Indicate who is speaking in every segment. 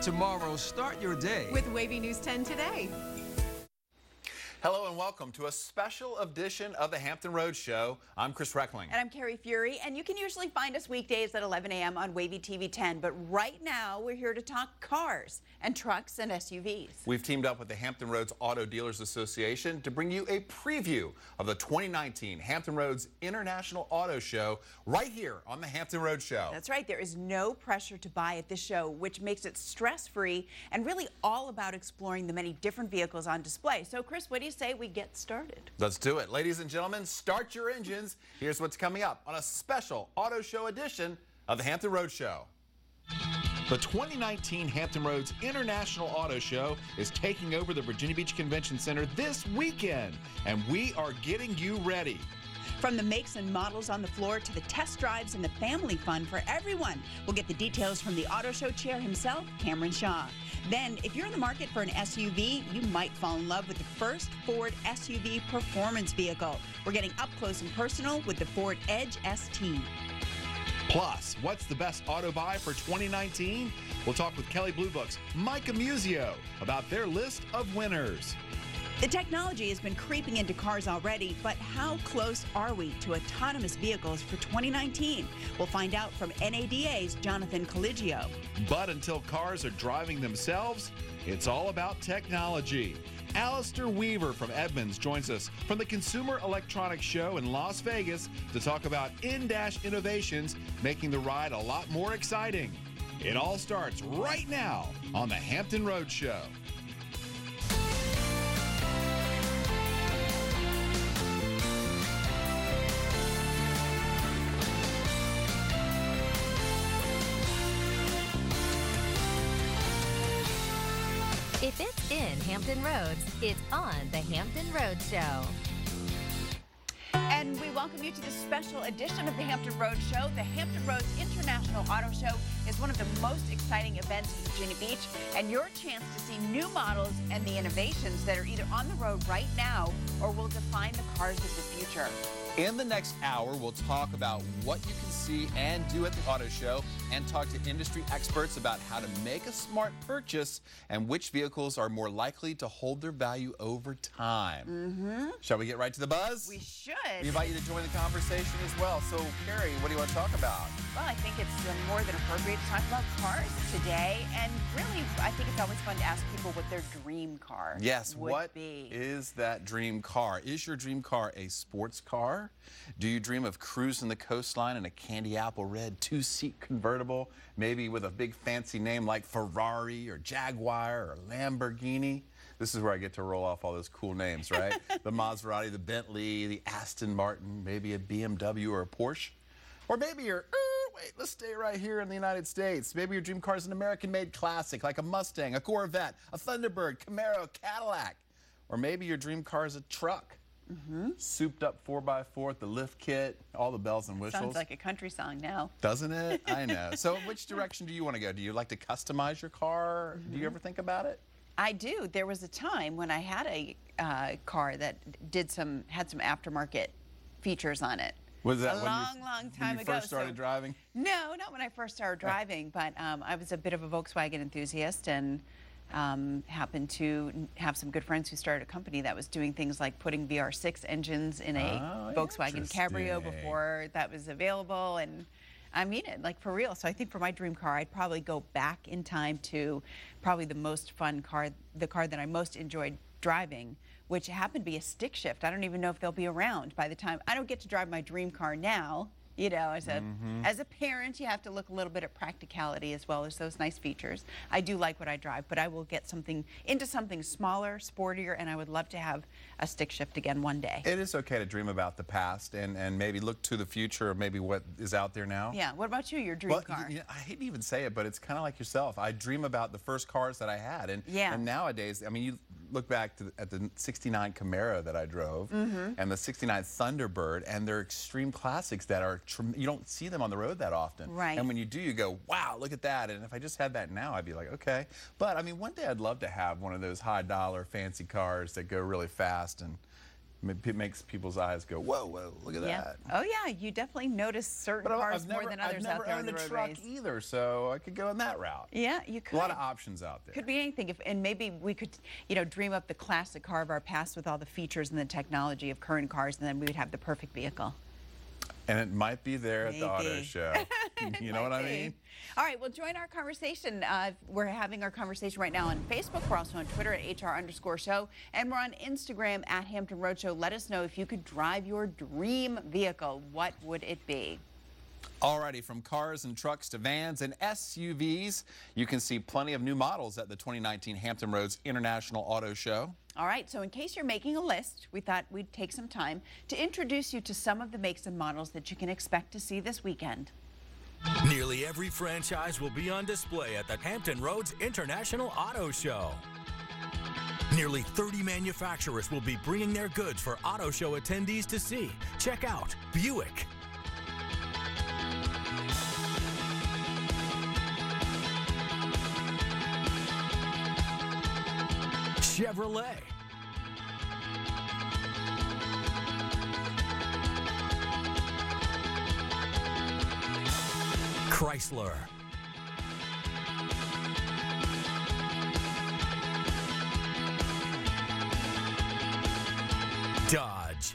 Speaker 1: Tomorrow, start your day
Speaker 2: with Wavy News 10 today.
Speaker 3: Hello and welcome to a special edition of the Hampton Road Show. I'm Chris Reckling.
Speaker 4: And I'm Carrie Fury, and you can usually find us weekdays at 11 a.m. on Wavy TV 10, but right now we're here to talk cars and trucks and SUVs.
Speaker 3: We've teamed up with the Hampton Roads Auto Dealers Association to bring you a preview of the 2019 Hampton Roads International Auto Show right here on the Hampton Road Show.
Speaker 4: That's right. There is no pressure to buy at this show, which makes it stress-free and really all about exploring the many different vehicles on display. So, Chris, what do you say we get started?
Speaker 3: Let's do it. Ladies and gentlemen, start your engines. Here's what's coming up on a special auto show edition of the Hampton Road Show. The 2019 Hampton Roads International Auto Show is taking over the Virginia Beach Convention Center this weekend, and we are getting you ready.
Speaker 4: From the makes and models on the floor to the test drives and the family fun for everyone. We'll get the details from the auto show chair himself, Cameron Shaw. Then, if you're in the market for an SUV, you might fall in love with the first Ford SUV performance vehicle. We're getting up close and personal with the Ford Edge ST.
Speaker 3: Plus, what's the best auto buy for 2019? We'll talk with Kelly Blue Book's Mike Amuzio about their list of winners.
Speaker 4: The technology has been creeping into cars already, but how close are we to autonomous vehicles for 2019? We'll find out from NADA's Jonathan Coligio.
Speaker 3: But until cars are driving themselves, it's all about technology. Alistair Weaver from Edmunds joins us from the Consumer Electronics Show in Las Vegas to talk about in-dash innovations, making the ride a lot more exciting. It all starts right now on the Hampton Road Show.
Speaker 5: If it's in Hampton Roads, it's on the Hampton Roads Show.
Speaker 4: And we welcome you to this special edition of the Hampton Roads Show. The Hampton Roads International Auto Show is one of the most exciting events in Virginia Beach, and your chance to see new models and the innovations that are either on the road right now or will define the cars of the future.
Speaker 3: In the next hour, we'll talk about what you can see and do at the auto show and talk to industry experts about how to make a smart purchase and which vehicles are more likely to hold their value over time. Shall we get right to the buzz?
Speaker 4: We should.
Speaker 3: We invite you to join the conversation as well. So, Carrie, what do you want to talk about?
Speaker 4: Well, I think it's more than appropriate to talk about cars today. And really, I think it's always fun to ask people what their dream car would be.
Speaker 3: Is that dream car? Is your dream car a sports car? Do you dream of cruising the coastline in a candy apple red two-seat convertible, maybe with a big fancy name like Ferrari or Jaguar or Lamborghini? This is where I get to roll off all those cool names, right? The Maserati, the Bentley, the Aston Martin, maybe a BMW or a Porsche. Or maybe you're, wait, let's stay right here in the United States. Maybe your dream car is an American-made classic like a Mustang, a Corvette, a Thunderbird, Camaro, Cadillac. Or maybe your dream car is a truck. Souped up 4x4 with the lift kit, all the bells and whistles.
Speaker 4: Sounds like a country song now.
Speaker 3: Doesn't it? I know. So which direction do you want to go? Do you like to customize your car? Do you ever think about it?
Speaker 4: I do. There was a time when I had a car that had some aftermarket features on it.
Speaker 3: Was that
Speaker 4: long time ago?
Speaker 3: When you first started driving?
Speaker 4: No, not when I first started driving, but I was a bit of a Volkswagen enthusiast and happened to have some good friends who started a company that was doing things like putting VR6 engines in a Volkswagen Cabrio before that was available. And I mean it, like for real. So I think for my dream car, I'd probably go back in time to probably the most fun car, the car that I most enjoyed driving, which happened to be a stick shift. I don't even know if they'll be around by the time. I don't get to drive my dream car now. You know, as a parent, you have to look a little bit at practicality as well as those nice features. I do like what I drive, but I will get into something smaller, sportier, and I would love to have a stick shift again one day.
Speaker 3: It is okay to dream about the past and maybe look to the future of maybe what is out there now.
Speaker 4: Yeah. What about you, your dream car?
Speaker 3: You know, I hate to even say it, but it's kind of like yourself. I dream about the first cars that I had. And nowadays, I mean, you look back at the 69 Camaro that I drove and the 69 Thunderbird, and they're extreme classics that are, you don't see them on the road that often.
Speaker 4: Right.
Speaker 3: And when you do, you go, wow, look at that. And if I just had that now, I'd be like, okay. But I mean, one day I'd love to have one of those high dollar fancy cars that go really fast and It makes people's eyes go, whoa, whoa, look at that.
Speaker 4: Oh yeah, you definitely notice certain cars more than others out there on the roadways.
Speaker 3: I've never owned a truck either, so I could go in that route.
Speaker 4: Yeah, you could.
Speaker 3: A lot of options out there.
Speaker 4: Could be anything. And maybe we could, dream up the classic car of our past with all the features and the technology of current cars, and then we would have the perfect vehicle.
Speaker 3: And it might be there at the auto show. You know what I mean?
Speaker 4: All right, well, join our conversation. We're having our conversation right now on Facebook. We're also on Twitter at HR_show. And we're on Instagram at Hampton Roadshow. Let us know if you could drive your dream vehicle. What would it be?
Speaker 3: Alrighty, from cars and trucks to vans and SUVs, you can see plenty of new models at the 2019 Hampton Roads International Auto Show.
Speaker 4: All right, so in case you're making a list, we thought we'd take some time to introduce you to some of the makes and models that you can expect to see this weekend.
Speaker 2: Nearly every franchise will be on display at the Hampton Roads International Auto Show. Nearly 30 manufacturers will be bringing their goods for auto show attendees to see. Check out Buick, Chevrolet, Chrysler, Dodge,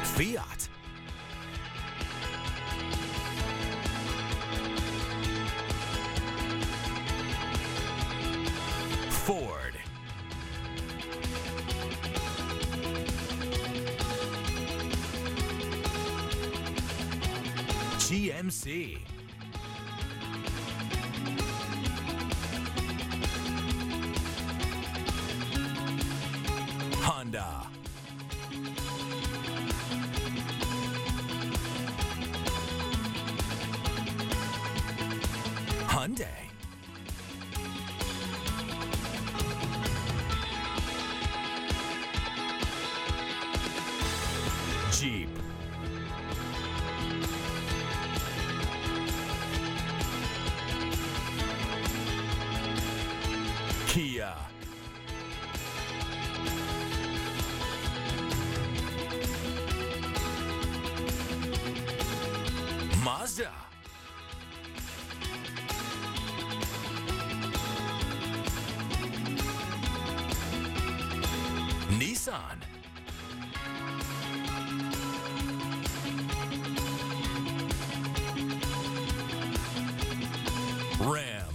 Speaker 2: Fiat, Ford, GMC, Honda, Hyundai, Jeep, Kia, Mazda, Nissan, Ram,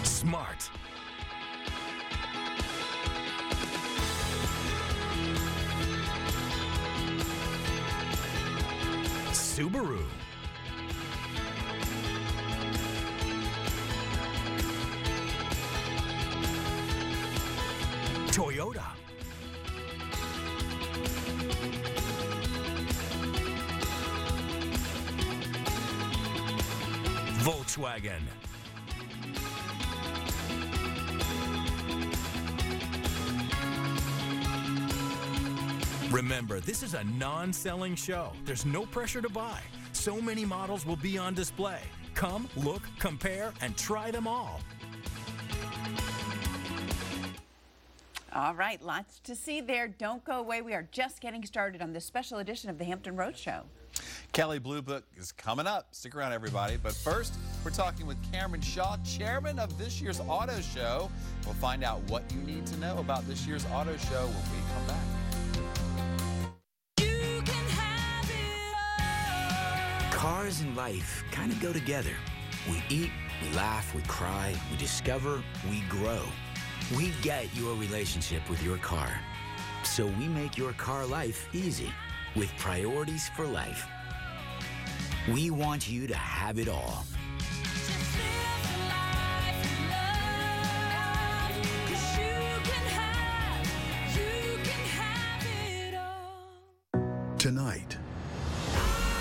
Speaker 2: Smart, Subaru, Toyota, Volkswagen, remember, this is a non-selling show. There's no pressure to buy. So many models will be on display. Come, look, compare, and try them all.
Speaker 4: All right, lots to see there. Don't go away. We are just getting started on this special edition of the Hampton Roads Show.
Speaker 3: Kelley Blue Book is coming up. Stick around, everybody. But first, we're talking with Cameron Shaw, chairman of this year's auto show. We'll find out what you need to know about this year's auto show when we come back.
Speaker 6: Cars and life kind of go together. We eat, we laugh, we cry, we discover, we grow. We get your relationship with your car. So we make your car life easy with priorities for life. We want you to have it all.
Speaker 7: Tonight,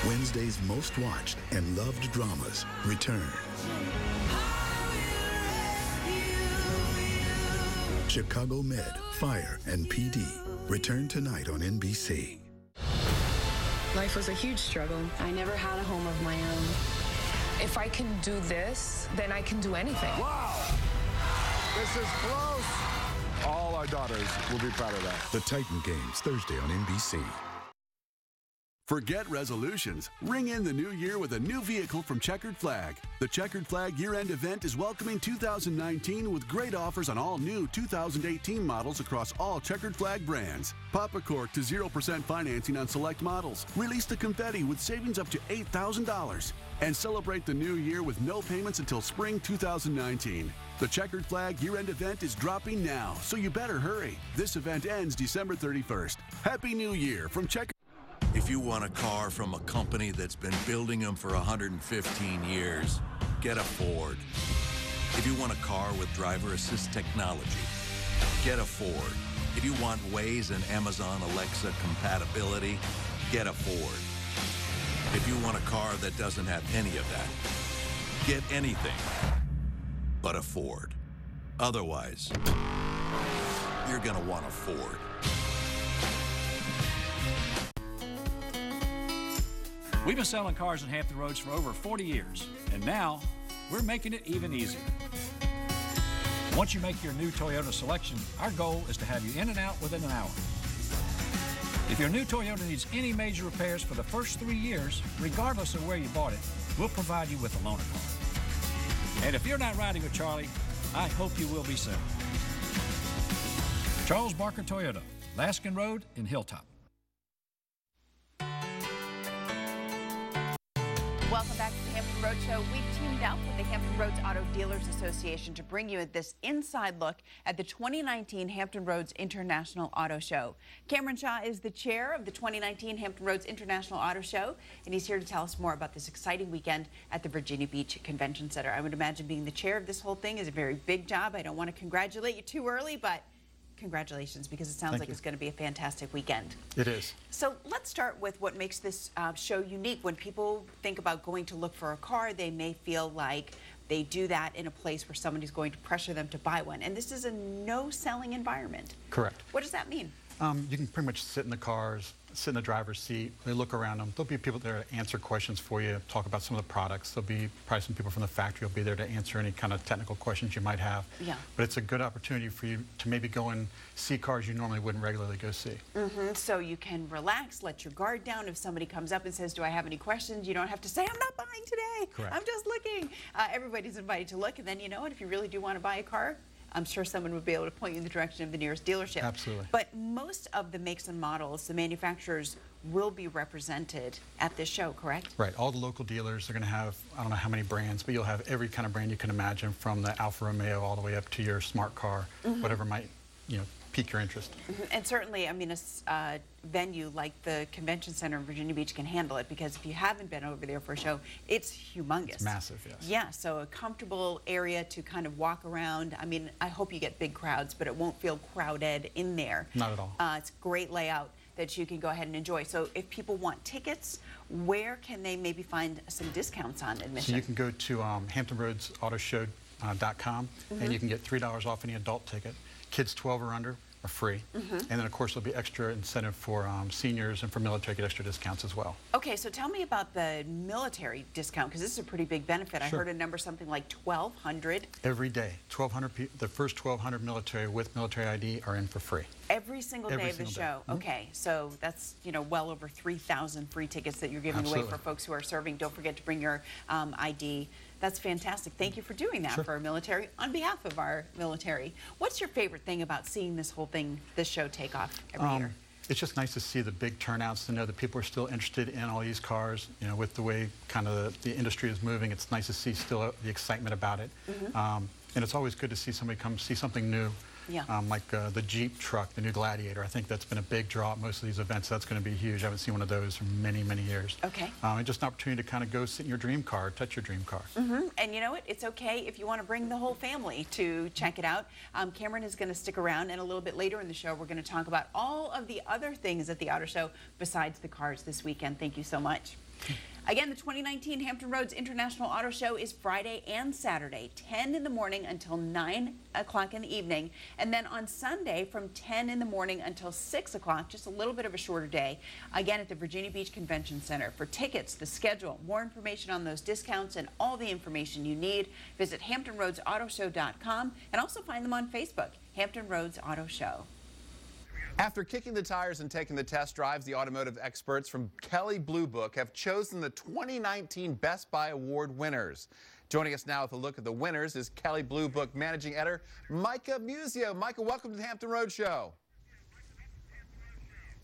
Speaker 7: Wednesday's most watched and loved dramas return. Chicago Med, Fire, and PD. Return tonight on NBC.
Speaker 8: Life was a huge struggle. I never had a home of my own. If I can do this, then I can do anything.
Speaker 9: Wow! This is close. All our daughters will be proud of that.
Speaker 7: The Titan Games, Thursday on NBC.
Speaker 10: Forget resolutions. Ring in the new year with a new vehicle from Checkered Flag. The Checkered Flag year-end event is welcoming 2019 with great offers on all new 2018 models across all Checkered Flag brands. Pop a cork to 0% financing on select models. Release the confetti with savings up to $8,000. And celebrate the new year with no payments until spring 2019. The Checkered Flag year-end event is dropping now, so you better hurry. This event ends December 31st. Happy New Year from Checkered.
Speaker 11: If you want a car from a company that's been building them for 115 years, get a Ford. If you want a car with driver assist technology, get a Ford. If you want Waze and Amazon Alexa compatibility, get a Ford. If you want a car that doesn't have any of that, get anything but a Ford. Otherwise, you're gonna want a Ford.
Speaker 12: We've been selling cars in Hampton Roads for over 40 years, and now we're making it even easier. Once you make your new Toyota selection, our goal is to have you in and out within an hour. If your new Toyota needs any major repairs for the first 3 years, regardless of where you bought it, we'll provide you with a loaner car. And if you're not riding with Charlie, I hope you will be soon. Charles Barker Toyota, Laskin Road in Hilltop.
Speaker 4: Welcome back to the Hampton Road Show. We've teamed up with the Hampton Roads Auto Dealers Association to bring you this inside look at the 2019 Hampton Roads International Auto Show. Cameron Shaw is the chair of the 2019 Hampton Roads International Auto Show, and he's here to tell us more about this exciting weekend at the Virginia Beach Convention Center. I would imagine being the chair of this whole thing is a very big job. I don't want to congratulate you too early, but congratulations, because it sounds like it's going to be a fantastic weekend.
Speaker 13: It is.
Speaker 4: So let's start with what makes this show unique. When people think about going to look for a car, they may feel like they do that in a place where somebody's going to pressure them to buy one. And this is a no-selling environment.
Speaker 13: Correct.
Speaker 4: What does that mean?
Speaker 13: You can pretty much sit in the cars, sit in the driver's seat, they look around them. There'll be people there to answer questions for you, talk about some of the products. There'll be probably some people from the factory will be there to answer any kind of technical questions you might have.
Speaker 4: Yeah.
Speaker 13: But it's a good opportunity for you to maybe go and see cars you normally wouldn't regularly go see.
Speaker 4: So you can relax, let your guard down. If somebody comes up and says, do I have any questions? You don't have to say, I'm not buying today.
Speaker 13: Correct.
Speaker 4: I'm just looking. Everybody's invited to look. And then, you know what, if you really do want to buy a car, I'm sure someone would be able to point you in the direction of the nearest dealership.
Speaker 13: Absolutely.
Speaker 4: But most of the makes and models, the manufacturers, will be represented at this show, correct?
Speaker 13: Right. All the local dealers are going to have, I don't know how many brands, but you'll have every kind of brand you can imagine, from the Alfa Romeo all the way up to your smart car, whatever might, pique your interest.
Speaker 4: And certainly, I mean, a venue like the Convention Center in Virginia Beach can handle it, because if you haven't been over there for a show, it's humongous.
Speaker 13: It's massive, yes.
Speaker 4: Yeah, so a comfortable area to kind of walk around. I mean, I hope you get big crowds, but it won't feel crowded in there.
Speaker 13: Not at all.
Speaker 4: It's a great layout that you can go ahead and enjoy. So if people want tickets, where can they maybe find some discounts on admission?
Speaker 13: So you can go to HamptonRoadsAutoShow.com and you can get $3 off any adult ticket. Kids 12 or under are free. And then, of course, there'll be extra incentive for seniors and for military, get extra discounts as well.
Speaker 4: Okay, so tell me about the military discount, because this is a pretty big benefit.
Speaker 13: Sure.
Speaker 4: I heard a number something like 1,200.
Speaker 13: Every day, 1,200 the first 1,200 military with military ID are in for free.
Speaker 4: Every single day of the show. Okay, so that's, well over 3,000 free tickets that you're giving away for folks who are serving. Don't forget to bring your ID. That's fantastic. Thank you for doing that for our military, on behalf of our military. What's your favorite thing about seeing this whole thing, this show take off every year?
Speaker 13: It's just nice to see the big turnouts, to know that people are still interested in all these cars. With the way kind of the industry is moving, it's nice to see still the excitement about it. And it's always good to see somebody come see something new.
Speaker 4: Yeah.
Speaker 13: Like the Jeep truck, the new Gladiator. I think that's been a big draw at most of these events. That's going to be huge. I haven't seen one of those for many, many years.
Speaker 4: Okay.
Speaker 13: And just an opportunity to kind of go sit in your dream car, touch your dream car.
Speaker 4: And you know what? It's okay if you want to bring the whole family to check it out. Cameron is going to stick around, and a little bit later in the show, we're going to talk about all of the other things at the auto show besides the cars this weekend. Thank you so much. Again, the 2019 Hampton Roads International Auto Show is Friday and Saturday, 10 in the morning until 9 o'clock in the evening, and then on Sunday from 10 in the morning until 6 o'clock, just a little bit of a shorter day, again at the Virginia Beach Convention Center. For tickets, the schedule, more information on those discounts, and all the information you need, visit HamptonRoadsAutoShow.com and also find them on Facebook, Hampton Roads Auto Show.
Speaker 3: After kicking the tires and taking the test drives, the automotive experts from Kelley Blue Book have chosen the 2019 Best Buy Award winners. Joining us now with a look at the winners is Kelley Blue Book Managing Editor Micah Muzio. Micah, welcome to the Hampton Road Show.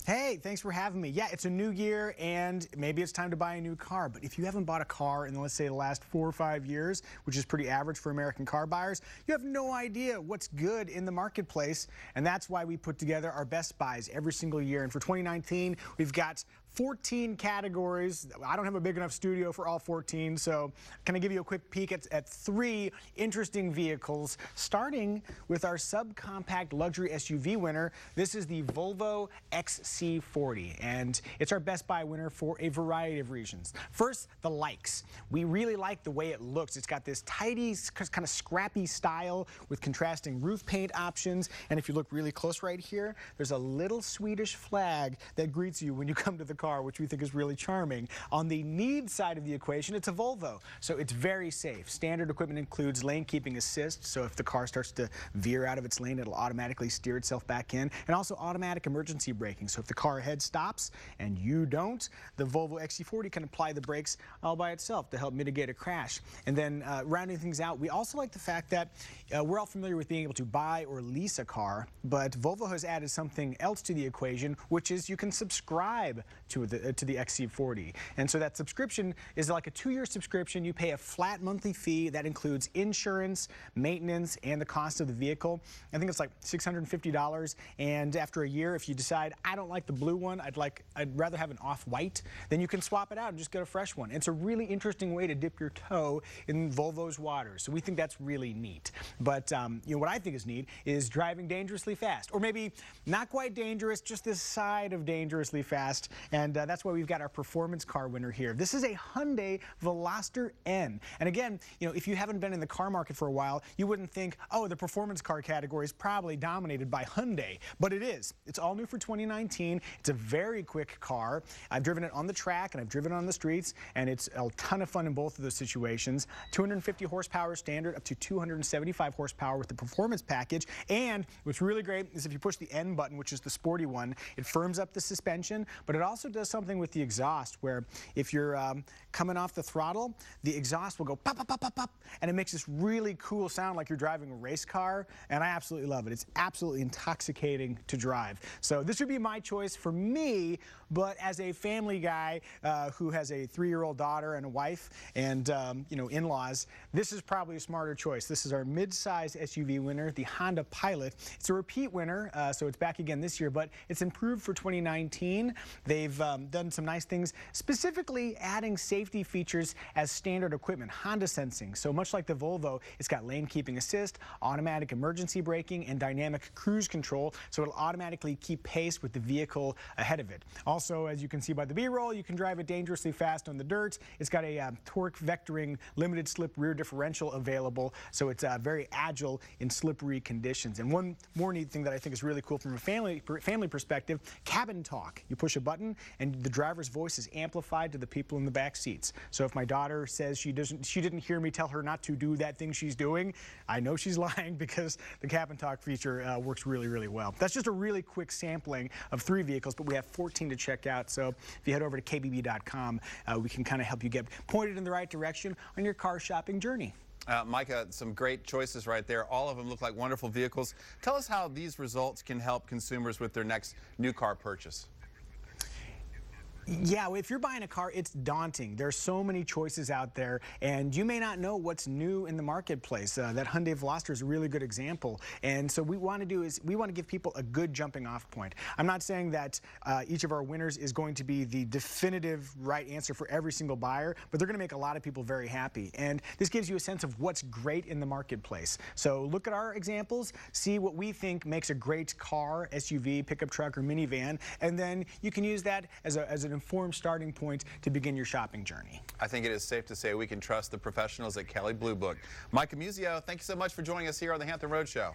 Speaker 14: Hey, thanks for having me. Yeah, it's a new year and maybe it's time to buy a new car. But if you haven't bought a car in, let's say, the last 4 or 5 years, which is pretty average for American car buyers, you have no idea what's good in the marketplace. And that's why we put together our Best Buys every single year. And for 2019, we've got 14 categories. I don't have a big enough studio for all 14, so can I give you a quick peek at 3 interesting vehicles, starting with our subcompact luxury SUV winner. This is the Volvo XC40, and it's our Best Buy winner for a variety of reasons. First, the likes. We really like the way it looks. It's got this tidy, kind of scrappy style with contrasting roof paint options, and if you look really close right here, there's a little Swedish flag that greets you when you come to the car, which we think is really charming. On the need side of the equation, it's a Volvo, so it's very safe. Standard equipment includes lane keeping assist, so if the car starts to veer out of its lane, it'll automatically steer itself back in, and also automatic emergency braking. So if the car ahead stops and you don't, the Volvo XC40 can apply the brakes all by itself to help mitigate a crash. And then rounding things out, we also like the fact that we're all familiar with being able to buy or lease a car, but Volvo has added something else to the equation, which is you can subscribe to the XC40. And so that subscription is like a 2-year subscription. You pay a flat monthly fee that includes insurance, maintenance, and the cost of the vehicle. I think it's like $650. And after a year, if you decide, I don't like the blue one, I'd rather have an off-white, then you can swap it out and just get a fresh one. It's a really interesting way to dip your toe in Volvo's waters. So we think that's really neat. But you know what I think is neat is driving dangerously fast, or maybe not quite dangerous, just this side of dangerously fast. And that's why we've got our performance car winner here. This is a Hyundai Veloster M. And again, you know, if you haven't been in the car market for a while, you wouldn't think, oh, the performance car category is probably dominated by Hyundai. But it is. It's all new for 2019. It's a very quick car. I've driven it on the track and I've driven it on the streets, and it's a ton of fun in both of those situations. 250 horsepower standard, up to 275 horsepower with the performance package. And what's really great is if you push the N button, which is the sporty one, it firms up the suspension, but it also does something with the exhaust where if you're coming off the throttle, the exhaust will go pop, pop, pop, pop, pop, and it makes this really cool sound like you're driving a race car, and I absolutely love it. It's absolutely intoxicating to drive. So this would be my choice for me, but as a family guy who has a 3-year-old daughter and a wife and you know, in-laws, this is probably a smarter choice. This is our mid-size SUV winner, the Honda Pilot. It's a repeat winner, so it's back again this year, but it's improved for 2019. They've done some nice things, specifically adding safety features as standard equipment, Honda sensing. So much like the Volvo, it's got lane keeping assist, automatic emergency braking, and dynamic cruise control, so it'll automatically keep pace with the vehicle ahead of it. Also, as you can see by the B-roll, you can drive it dangerously fast on the dirt. It's got a torque vectoring limited slip rear differential available, so it's very agile in slippery conditions. And one more neat thing that I think is really cool from a family perspective, cabin talk. You push a button and the driver's voice is amplified to the people in the back seats. So if my daughter says she didn't hear me tell her not to do that thing she's doing, I know she's lying because the cabin talk feature works really, really well. That's just a really quick sampling of 3 vehicles, but we have 14 to check out. So if you head over to kbb.com, we can kind of help you get pointed in the right direction on your car shopping journey.
Speaker 3: Micah, some great choices right there. All of them look like wonderful vehicles. Tell us how these results can help consumers with their next new car purchase.
Speaker 14: Yeah, if you're buying a car, it's daunting. There's so many choices out there, and you may not know what's new in the marketplace. That Hyundai Veloster is a really good example. And so what we want to do is we want to give people a good jumping off point. I'm not saying that each of our winners is going to be the definitive right answer for every single buyer, but they're going to make a lot of people very happy. And this gives you a sense of what's great in the marketplace. So look at our examples, see what we think makes a great car, SUV, pickup truck, or minivan, and then you can use that as an informed starting point to begin your shopping journey.
Speaker 3: I think it is safe to say we can trust the professionals at Kelley Blue Book. Mike Amuzio, thank you so much for joining us here on the Hampton Road Show.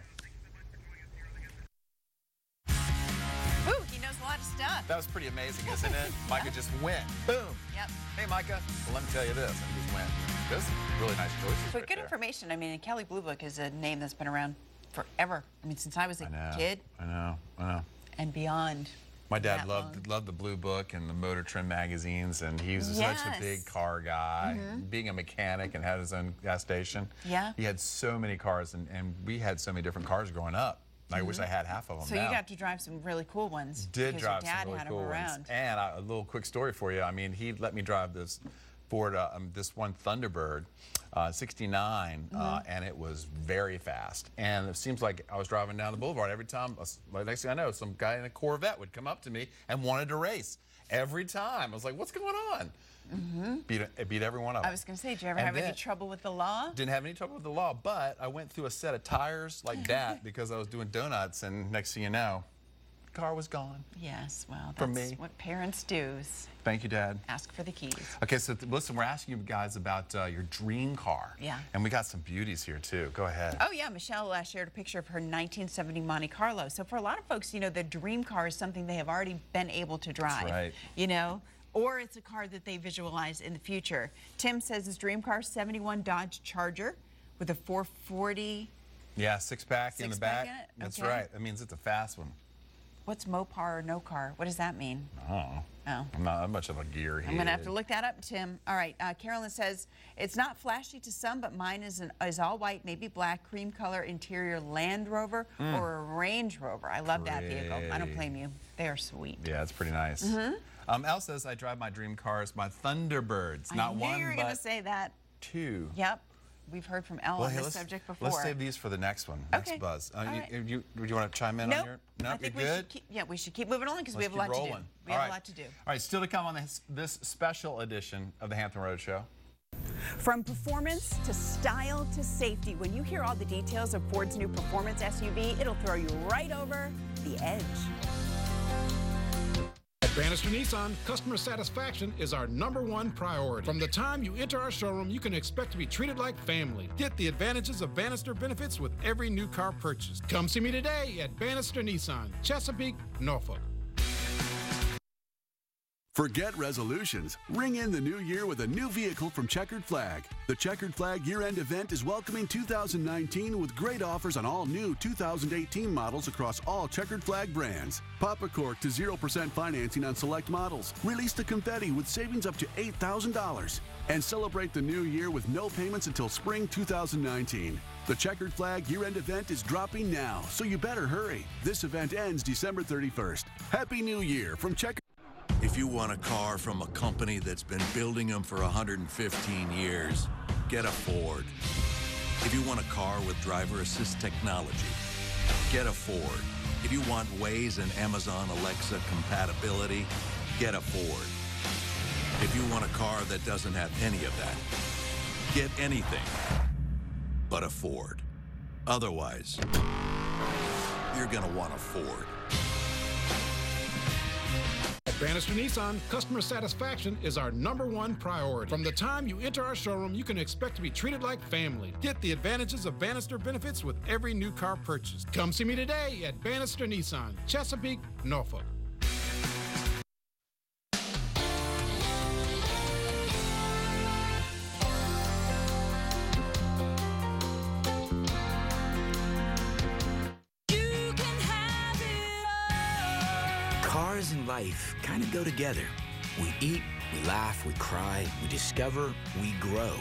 Speaker 4: Ooh, he knows a lot of stuff.
Speaker 3: That was pretty amazing, isn't it? Micah just went. Boom.
Speaker 4: Yep.
Speaker 3: Hey, Micah. Well, let me tell you this. And he just went. This is really nice choices.
Speaker 4: But
Speaker 3: right
Speaker 4: good
Speaker 3: there.
Speaker 4: information. I mean, Kelley Blue Book is a name that's been around forever. I mean, since I was a kid.
Speaker 3: I know.
Speaker 4: And beyond.
Speaker 3: My dad loved the Blue Book and the Motor Trend magazines, and he was such a big car guy. Being a mechanic and had his own gas station.
Speaker 4: Yeah.
Speaker 3: He had so many cars, and we had so many different cars growing up. I wish I had half of them
Speaker 4: So
Speaker 3: now.
Speaker 4: you got to drive some really cool ones.
Speaker 3: Did drive
Speaker 4: your dad
Speaker 3: some really
Speaker 4: had
Speaker 3: cool
Speaker 4: them
Speaker 3: ones.
Speaker 4: around.
Speaker 3: And a little quick story for you. I mean, he let me drive this Ford, this one Thunderbird, 69, and it was very fast. And it seems like I was driving down the boulevard every time. Next thing I know, some guy in a Corvette would come up to me and wanted to race every time. I was like, "What's going on?" Beat every one of them.
Speaker 4: I was going to say, did you ever have any trouble with the law?
Speaker 3: Didn't have any trouble with the law, but I went through a set of tires like that because I was doing donuts, and next thing you know, the car was gone.
Speaker 4: Yes, well,
Speaker 3: For
Speaker 4: that's
Speaker 3: me.
Speaker 4: what parents do.
Speaker 3: Thank you, Dad.
Speaker 4: Ask for the keys.
Speaker 3: Okay, so listen, we're asking you guys about your dream car.
Speaker 4: Yeah.
Speaker 3: And we got some beauties here, too. Go ahead.
Speaker 4: Oh, yeah. Michelle shared a picture of her 1970 Monte Carlo. So for a lot of folks, you know, the dream car is something they have already been able to drive.
Speaker 3: That's right.
Speaker 4: You know? Or it's a car that they visualize in the future. Tim says his dream car, 71 Dodge Charger with a 440.
Speaker 3: Yeah, six-pack in the back.
Speaker 4: In it?
Speaker 3: That's
Speaker 4: Okay.
Speaker 3: right. That means it's a fast one.
Speaker 4: What's Mopar or no car? What does that mean?
Speaker 3: Oh.
Speaker 4: Oh.
Speaker 3: I'm not much of a gearhead.
Speaker 4: I'm going to have to look that up, Tim. All right. Carolyn says, it's not flashy to some, but mine is all white, maybe black, cream color interior Land Rover or a Range Rover. I love that vehicle. I don't blame you. They are sweet.
Speaker 3: Yeah, it's pretty nice. Elle says, I drive my dream cars, my Thunderbirds. Not one,
Speaker 4: I knew you were going to say that.
Speaker 3: Two.
Speaker 4: Yep. We've heard from Elle on this subject before.
Speaker 3: Let's save these for the next one, next buzz.
Speaker 4: Right.
Speaker 3: You want to chime in on your? No,
Speaker 4: I think
Speaker 3: you're good?
Speaker 4: we should keep moving on because we have a lot to do. We have a lot to do.
Speaker 3: All right, still to come on this special edition of the Hampton Road Show.
Speaker 4: From performance to style to safety, when you hear all the details of Ford's new performance SUV, it'll throw you right over the edge.
Speaker 15: At Bannister Nissan, customer satisfaction is our #1 priority. From the time you enter our showroom, you can expect to be treated like family. Get the advantages of Bannister benefits with every new car purchase. Come see me today at Bannister Nissan, Chesapeake, Norfolk.
Speaker 10: Forget resolutions. Ring in the new year with a new vehicle from Checkered Flag. The Checkered Flag year-end event is welcoming 2019 with great offers on all new 2018 models across all Checkered Flag brands. Pop a cork to 0% financing on select models. Release the confetti with savings up to $8,000. And celebrate the new year with no payments until spring 2019. The Checkered Flag year-end event is dropping now, so you better hurry. This event ends December 31st. Happy New Year from Checkered.
Speaker 11: If you want a car from a company that's been building them for 115 years, get a Ford. If you want a car with driver assist technology, get a Ford. If you want Waze and Amazon Alexa compatibility, get a Ford. If you want a car that doesn't have any of that, get anything but a Ford. Otherwise, you're going to want a Ford.
Speaker 15: At Bannister Nissan, customer satisfaction is our #1 priority. From the time you enter our showroom, you can expect to be treated like family. Get the advantages of Bannister benefits with every new car purchase. Come see me today at Bannister Nissan, Chesapeake, Norfolk.
Speaker 6: Cars and life kind of go together. We eat, we laugh, we cry, we discover, we grow.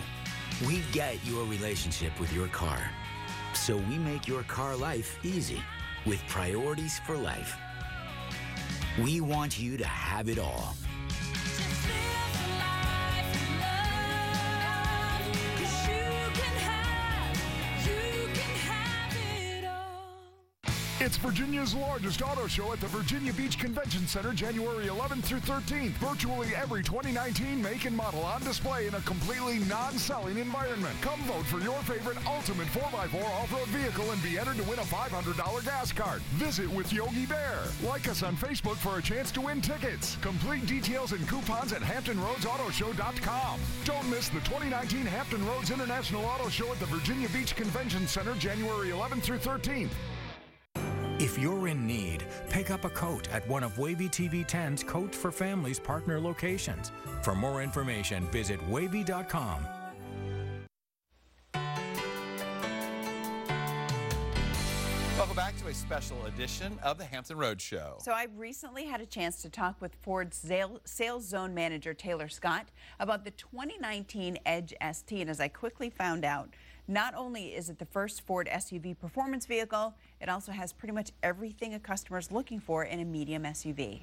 Speaker 6: We get your relationship with your car. So we make your car life easy with priorities for life. We want you to have it all.
Speaker 9: It's Virginia's largest auto show at the Virginia Beach Convention Center, January 11th through 13th. Virtually every 2019 make and model on display in a completely non-selling environment. Come vote for your favorite ultimate 4x4 off-road vehicle and be entered to win a $500 gas card. Visit with Yogi Bear. Like us on Facebook for a chance to win tickets. Complete details and coupons at HamptonRoadsAutoShow.com. Don't miss the 2019 Hampton Roads International Auto Show at the Virginia Beach Convention Center, January 11th through 13th.
Speaker 2: If you're in need, pick up a coat at one of Wavy TV 10's Coats for Families partner locations. For more information, visit wavy.com.
Speaker 3: Welcome back to a special edition of the Hampton Roads Show.
Speaker 4: So I recently had a chance to talk with Ford's sales zone manager, Taylor Scott, about the 2019 Edge ST. And as I quickly found out, not only is it the first Ford SUV performance vehicle, it also has pretty much everything a customer is looking for in a medium SUV.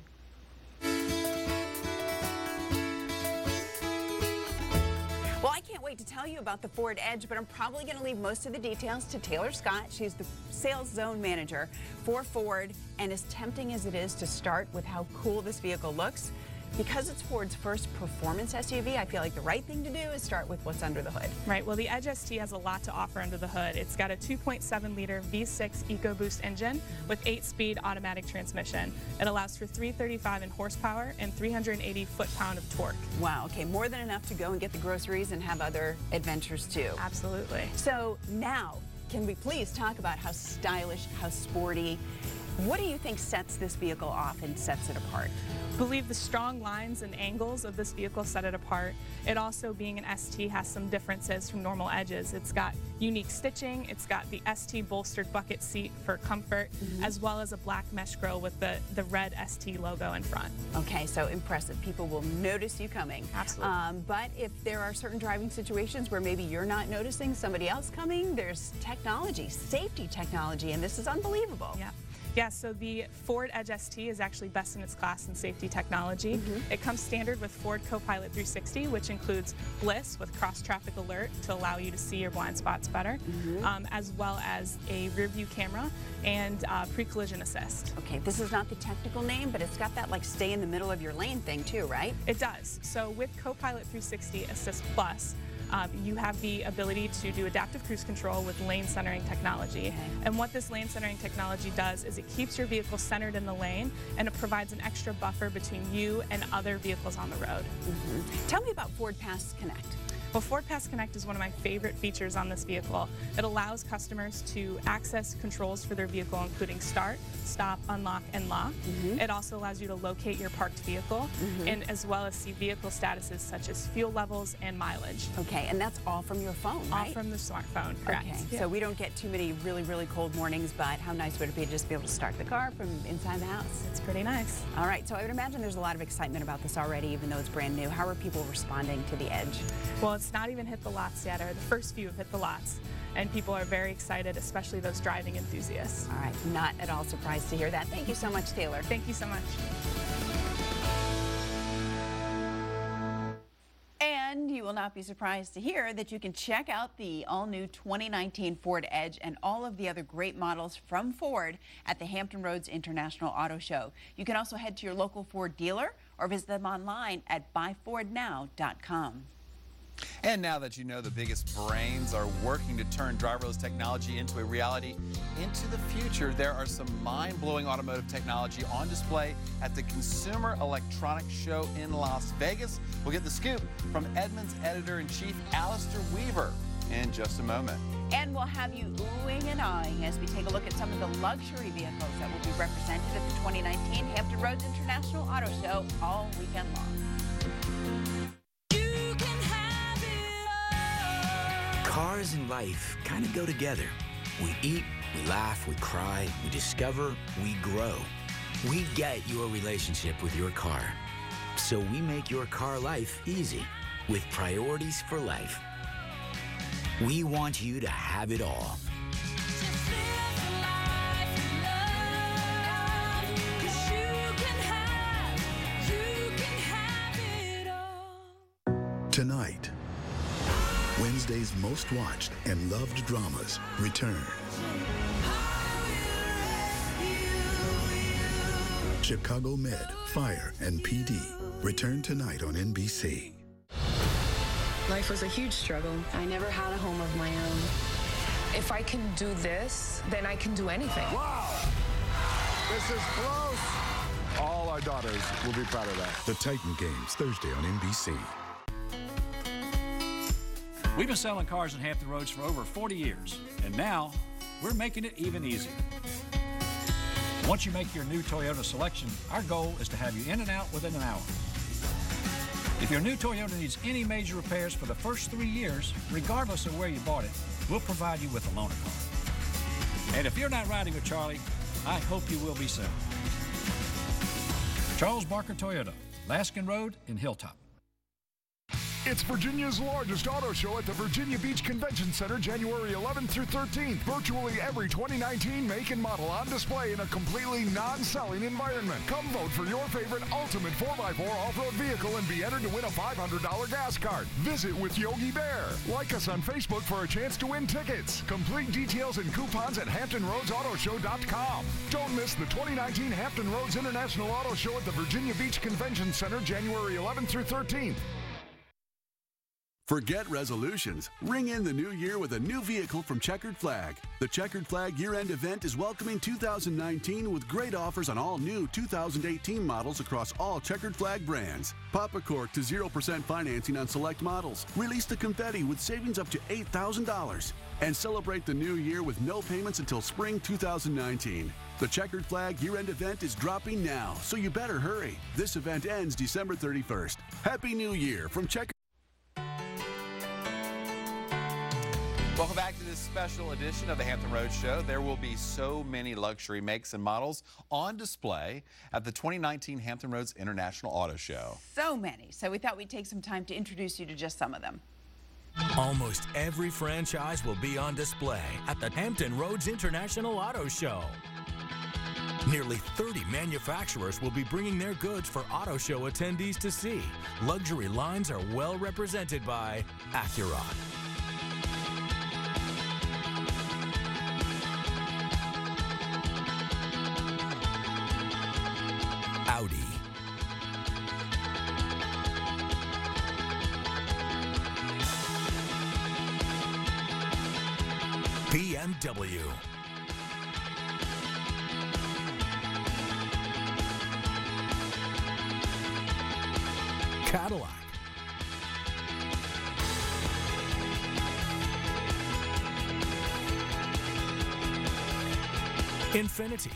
Speaker 4: Well, I can't wait to tell you about the Ford Edge, but I'm probably going to leave most of the details to Taylor Scott. She's the sales zone manager for Ford, and as tempting as it is to start with how cool this vehicle looks, because it's Ford's first performance SUV, I feel like the right thing to do is start with what's under the hood.
Speaker 16: Right. Well, the Edge ST has a lot to offer under the hood. It's got a 2.7-liter V6 EcoBoost engine with 8-speed automatic transmission. It allows for 335 in horsepower and 380 foot-pound of torque.
Speaker 4: Wow. Okay. More than enough to go and get the groceries and have other adventures, too.
Speaker 16: Absolutely.
Speaker 4: So now, can we please talk about how stylish, how sporty, what do you think sets this vehicle off and sets it apart?
Speaker 16: I believe the strong lines and angles of this vehicle set it apart. It also, being an ST, has some differences from normal Edges. It's got unique stitching. It's got the ST bolstered bucket seat for comfort, as well as a black mesh grille with the red ST logo in front.
Speaker 4: Okay, so impressive. People will notice you coming.
Speaker 16: Absolutely.
Speaker 4: But if there are certain driving situations where maybe you're not noticing somebody else coming, there's technology, safety technology, and this is unbelievable.
Speaker 16: Yeah. Yeah, so the Ford Edge ST is actually best in its class in safety technology. It comes standard with Ford Copilot 360, which includes Bliss with cross-traffic alert to allow you to see your blind spots better, as well as a rear view camera and pre-collision assist.
Speaker 4: Okay, this is not the technical name, but it's got that like stay in the middle of your lane thing too, right?
Speaker 16: It does. So with Copilot 360 Assist Plus, you have the ability to do adaptive cruise control with lane centering technology. And what this lane centering technology does is it keeps your vehicle centered in the lane, and it provides an extra buffer between you and other vehicles on the road.
Speaker 4: Tell me about Ford Pass Connect.
Speaker 16: Well, Ford Pass Connect is one of my favorite features on this vehicle. It allows customers to access controls for their vehicle, including start, stop, unlock, and lock. It also allows you to locate your parked vehicle, and as well as see vehicle statuses such as fuel levels and mileage.
Speaker 4: Okay, and that's all from your phone, right?
Speaker 16: All from the smartphone, correct.
Speaker 4: Okay, so we don't get too many really cold mornings, but how nice would it be to just be able to start the car from inside the house?
Speaker 16: It's pretty nice.
Speaker 4: All right, so I would imagine there's a lot of excitement about this already, even though it's brand new. How are people responding to the Edge?
Speaker 16: Well, it's not even hit the lots yet, or the first few have hit the lots, and people are very excited, especially those driving enthusiasts.
Speaker 4: All right, not at all surprised to hear that. Thank you so much, Taylor.
Speaker 16: Thank you so much.
Speaker 4: And you will not be surprised to hear that you can check out the all-new 2019 Ford Edge and all of the other great models from Ford at the Hampton Roads International Auto Show. You can also head to your local Ford dealer or visit them online at buyfordnow.com.
Speaker 3: And now that you know the biggest brains are working to turn driverless technology into a reality into the future, there are some mind-blowing automotive technology on display at the Consumer Electronics Show in Las Vegas. We'll get the scoop from Edmunds Editor-in-Chief Alistair Weaver in just a moment.
Speaker 4: And we'll have you oohing and ahhing as we take a look at some of the luxury vehicles that will be represented at the 2019 Hampton Roads International Auto Show all weekend long.
Speaker 6: Cars and life kind of go together. We eat, we laugh, we cry, we discover, we grow. We get your relationship with your car. So we make your car life easy with priorities for life. We want you to have it all.
Speaker 7: Tonight, Wednesday's most watched and loved dramas return. Chicago Med, Fire, and PD. Return tonight on NBC.
Speaker 8: Life was a huge struggle. I never had a home of my own. If I can do this, then I can do anything.
Speaker 9: Wow! This is close. All our daughters will be proud of that.
Speaker 7: The Titan Games, Thursday on NBC.
Speaker 12: We've been selling cars in Hampton Roads for over 40 years, and now we're making it even easier. Once you make your new Toyota selection, our goal is to have you in and out within an hour. If your new Toyota needs any major repairs for the first 3 years, regardless of where you bought it, we'll provide you with a loaner car. And if you're not riding with Charlie, I hope you will be soon. Charles Barker Toyota, Laskin Road in Hilltop.
Speaker 9: It's Virginia's largest auto show at the Virginia Beach Convention Center, January 11th through 13th. Virtually every 2019 make and model on display in a completely non-selling environment. Come vote for your favorite ultimate 4x4 off-road vehicle and be entered to win a $500 gas card. Visit with Yogi Bear. Like us on Facebook for a chance to win tickets. Complete details and coupons at HamptonRoadsAutoShow.com. Don't miss the 2019 Hampton Roads International Auto Show at the Virginia Beach Convention Center, January 11th through 13th.
Speaker 10: Forget resolutions. Ring in the new year with a new vehicle from Checkered Flag. The Checkered Flag year-end event is welcoming 2019 with great offers on all new 2018 models across all Checkered Flag brands. Pop a cork to 0% financing on select models. Release the confetti with savings up to $8,000. And celebrate the new year with no payments until spring 2019. The Checkered Flag year-end event is dropping now, so you better hurry. This event ends December 31st. Happy New Year from Checkered.
Speaker 3: Welcome back to this special edition of the Hampton Roads Show. There will be so many luxury makes and models on display at the 2019 Hampton Roads International Auto Show.
Speaker 4: So many. So we thought we'd take some time to introduce you to just some of them.
Speaker 2: Almost every franchise will be on display at the Hampton Roads International Auto Show. Nearly 30 manufacturers will be bringing their goods for auto show attendees to see. Luxury lines are well represented by Acura, Audi, Bmw, Cadillac, Infiniti,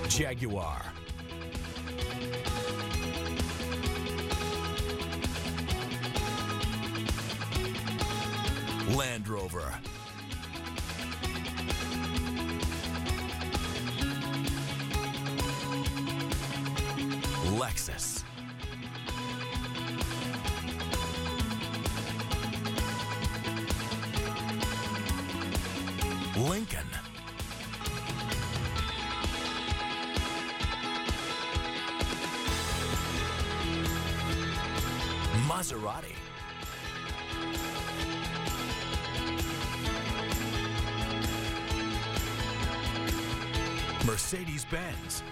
Speaker 2: Jaguar, Land Rover, Lexus, Lincoln, Maserati, Mercedes-Benz,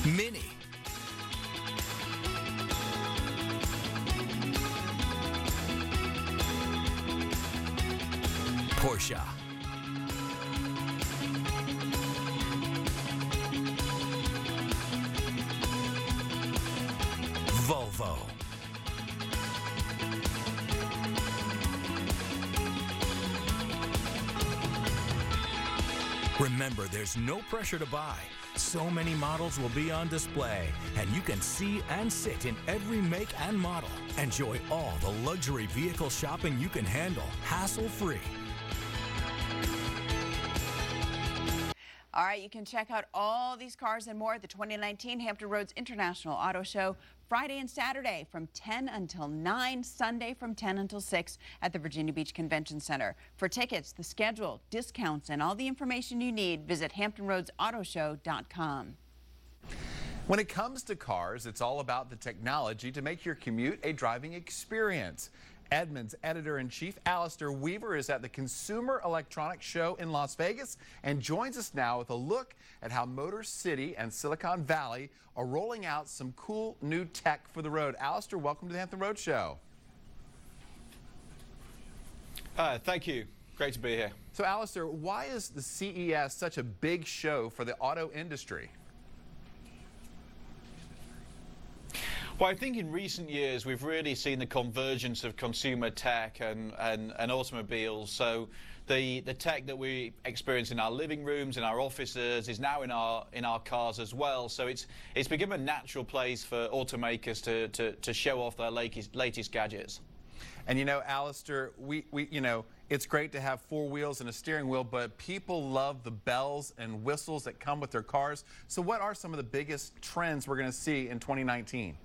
Speaker 2: Mini, Porsche, Volvo, remember, there's no pressure to buy. So many models will be on display, and you can see and sit in every make and model. Enjoy all the luxury vehicle shopping you can handle, hassle-free.
Speaker 4: All right, you can check out all these cars and more at the 2019 Hampton Roads International Auto Show, Friday and Saturday from 10 until 9, Sunday from 10 until 6 at the Virginia Beach Convention Center. For tickets, the schedule, discounts, and all the information you need, visit HamptonRoadsAutoShow.com.
Speaker 3: When it comes to cars, it's all about the technology to make your commute a driving experience. Edmunds editor-in-chief Alistair Weaver is at the Consumer Electronics Show in Las Vegas and joins us now with a look at how Motor City and Silicon Valley are rolling out some cool new tech for the road. Alistair, welcome to the Hampton Road Show.
Speaker 17: Thank you. Great to be here.
Speaker 3: So, Alistair, why is the CES such a big show for the auto industry?
Speaker 17: Well, I think in recent years we've really seen the convergence of consumer tech and automobiles. So the tech that we experience in our living rooms, in our offices, is now in our cars as well. So it's become a natural place for automakers to show off their latest gadgets.
Speaker 3: And you know, Alistair, it's great to have four wheels and a steering wheel, but people love the bells and whistles that come with their cars. So what are some of the biggest trends we're going to see in 2019?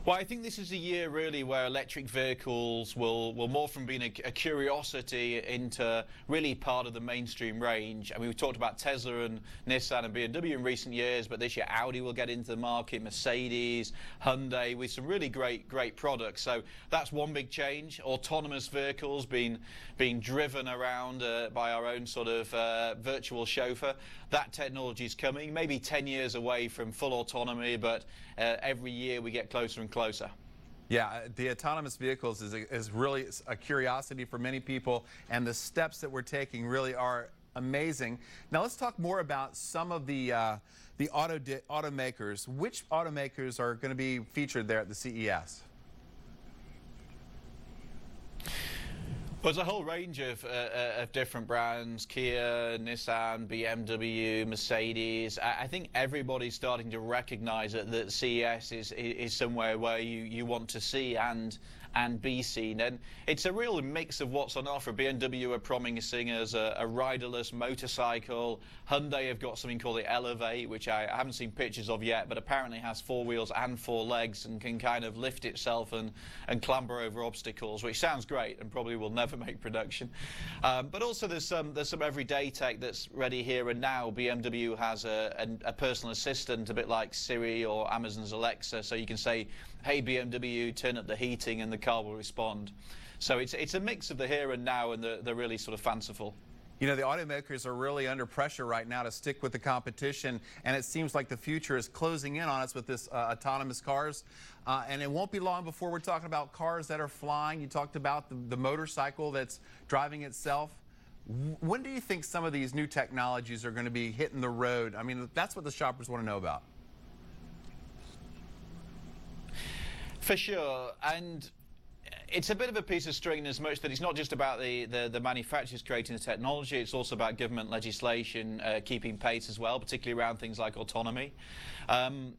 Speaker 17: Well, I think this is a year really where electric vehicles will morph from being a curiosity into really part of the mainstream range. I mean, we've talked about Tesla and Nissan and BMW in recent years, but this year Audi will get into the market, Mercedes, Hyundai, with some really great products. So that's one big change. Autonomous vehicles being driven around by our own sort of virtual chauffeur. That technology is coming, maybe 10 years away from full autonomy, but every year we get closer and closer.
Speaker 3: Yeah, the autonomous vehicles is really a curiosity for many people, and the steps that we're taking really are amazing. Now let's talk more about some of the automakers. Which automakers are going to be featured there at the CES?
Speaker 17: Well, there's a whole range of different brands: Kia, Nissan, BMW, Mercedes. I think everybody's starting to recognize that CES is somewhere where you want to see and be seen. And it's a real mix of what's on offer. BMW are promising us a riderless motorcycle. Hyundai have got something called the Elevate, which I haven't seen pictures of yet, but apparently has four wheels and four legs and can kind of lift itself and clamber over obstacles, which sounds great and probably will never make production. But also there's some everyday tech that's ready here and now. BMW has a personal assistant, a bit like Siri or Amazon's Alexa, so you can say, hey BMW, turn up the heating, and the car will respond. So it's a mix of the here and now and the really sort of fanciful.
Speaker 3: You know, the automakers are really under pressure right now to stick with the competition, and it seems like the future is closing in on us with this autonomous cars. And it won't be long before we're talking about cars that are flying. You talked about the motorcycle that's driving itself. When do you think some of these new technologies are going to be hitting the road? I mean, that's what the shoppers want to know about.
Speaker 17: For sure, and it's a bit of a piece of string as much that it's not just about the manufacturers creating the technology, it's also about government legislation keeping pace as well, particularly around things like autonomy.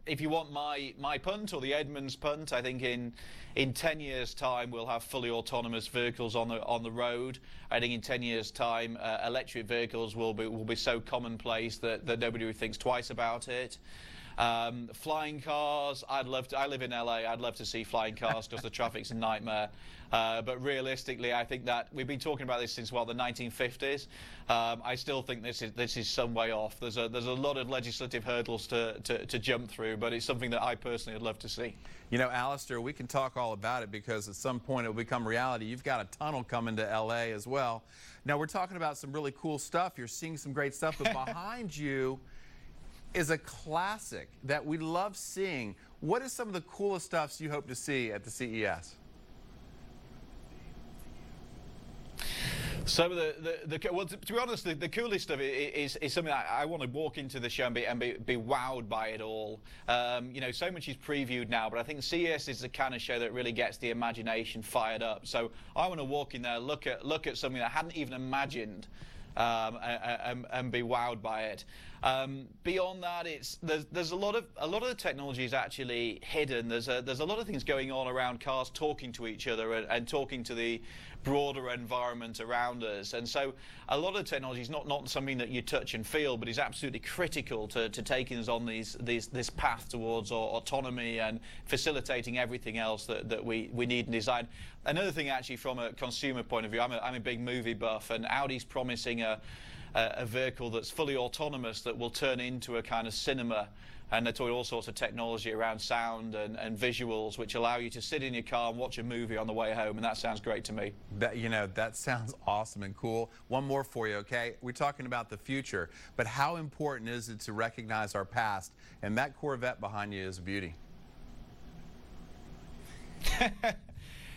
Speaker 17: If you want my punt, or the Edmunds punt, I think in 10 years' time we'll have fully autonomous vehicles on the road. I think in 10 years' time electric vehicles will be so commonplace that nobody thinks twice about it. Flying cars, I live in LA, I'd love to see flying cars because the traffic's a nightmare. But realistically, I think that we've been talking about this since, the 1950s. I still think this is some way off. There's a lot of legislative hurdles to jump through, but it's something that I personally would love to see.
Speaker 3: You know, Alistair, we can talk all about it because at some point it will become reality. You've got a tunnel coming to LA as well. Now, we're talking about some really cool stuff. You're seeing some great stuff, but behind you is a classic that we love seeing. What is some of the coolest stuff you hope to see at the CES?
Speaker 17: Some of well, to be honest, the coolest stuff is something I want to walk into the show and be wowed by it all. You know, so much is previewed now, but I think CES is the kind of show that really gets the imagination fired up. So I want to walk in there, look at something that I hadn't even imagined, and be wowed by it. Beyond that, there's a lot of the technology is actually hidden. There's a lot of things going on around cars talking to each other and talking to the broader environment around us. And so a lot of technology is not something that you touch and feel, but is absolutely critical to taking us on this path towards autonomy and facilitating everything else that we need and design. Another thing, actually, from a consumer point of view, I'm a big movie buff, and Audi's promising a vehicle that's fully autonomous that will turn into a kind of cinema. And they're talking all sorts of technology around sound and visuals, which allow you to sit in your car and watch a movie on the way home, and that sounds great to me.
Speaker 3: That sounds awesome and cool. One more for you, okay? We're talking about the future, but how important is it to recognize our past? And that Corvette behind you is a beauty.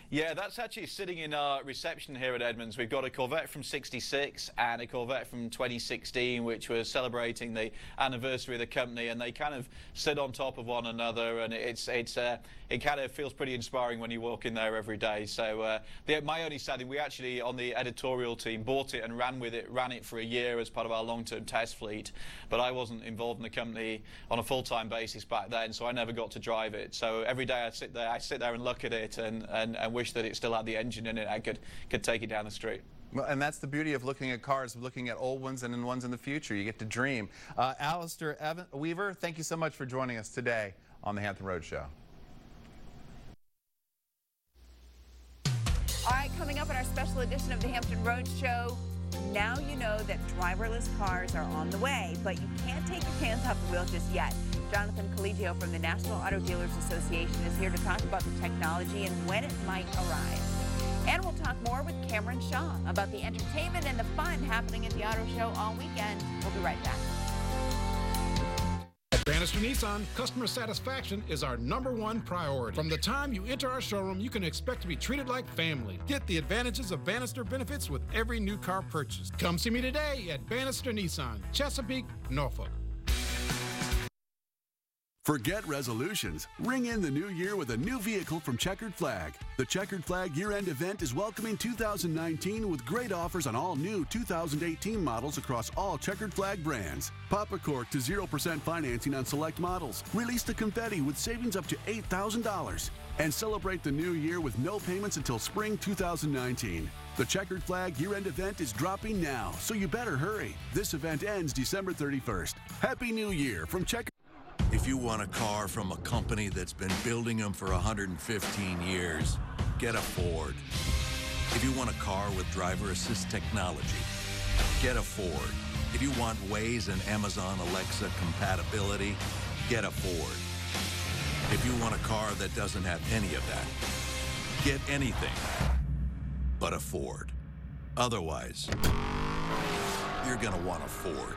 Speaker 17: Yeah, that's actually sitting in our reception here at Edmunds. We've got a Corvette from ¡66 and a Corvette from 2016, which was celebrating the anniversary of the company, and they kind of sit on top of one another, and it kind of feels pretty inspiring when you walk in there every day. So my only sad thing, we actually on the editorial team bought it and ran it for a year as part of our long-term test fleet, but I wasn't involved in the company on a full-time basis back then, so I never got to drive it. So every day I sit there and look at it and wish that it still had the engine in it. I could take it down the street.
Speaker 3: Well, and that's the beauty of looking at cars, looking at old ones and then ones in the future. You get to dream. Alistair Weaver, thank you so much for joining us today on the Hampton Road Show.
Speaker 4: All right, coming up in our special edition of the Hampton Road Show, now you know that driverless cars are on the way, but you can't take your hands off the wheel just yet. Jonathan Collegio from the National Auto Dealers Association is here to talk about the technology and when it might arrive. And we'll talk more with Cameron Shaw about the entertainment and the fun happening at the auto show all weekend. We'll be right back.
Speaker 15: At Bannister Nissan, customer satisfaction is our #1 priority. From the time you enter our showroom, you can expect to be treated like family. Get the advantages of Bannister benefits with every new car purchase. Come see me today at Bannister Nissan, Chesapeake, Norfolk.
Speaker 10: Forget resolutions. Ring in the new year with a new vehicle from Checkered Flag. The Checkered Flag year-end event is welcoming 2019 with great offers on all new 2018 models across all Checkered Flag brands. Pop a cork to 0% financing on select models. Release the confetti with savings up to $8,000. And celebrate the new year with no payments until spring 2019. The Checkered Flag year-end event is dropping now, so you better hurry. This event ends December 31st. Happy New Year from Checkered.
Speaker 11: If you want a car from a company that's been building them for 115 years, get a Ford. If you want a car with driver assist technology, get a Ford. If you want Waze and Amazon Alexa compatibility, get a Ford. If you want a car that doesn't have any of that, get anything but a Ford. Otherwise, you're gonna want a Ford.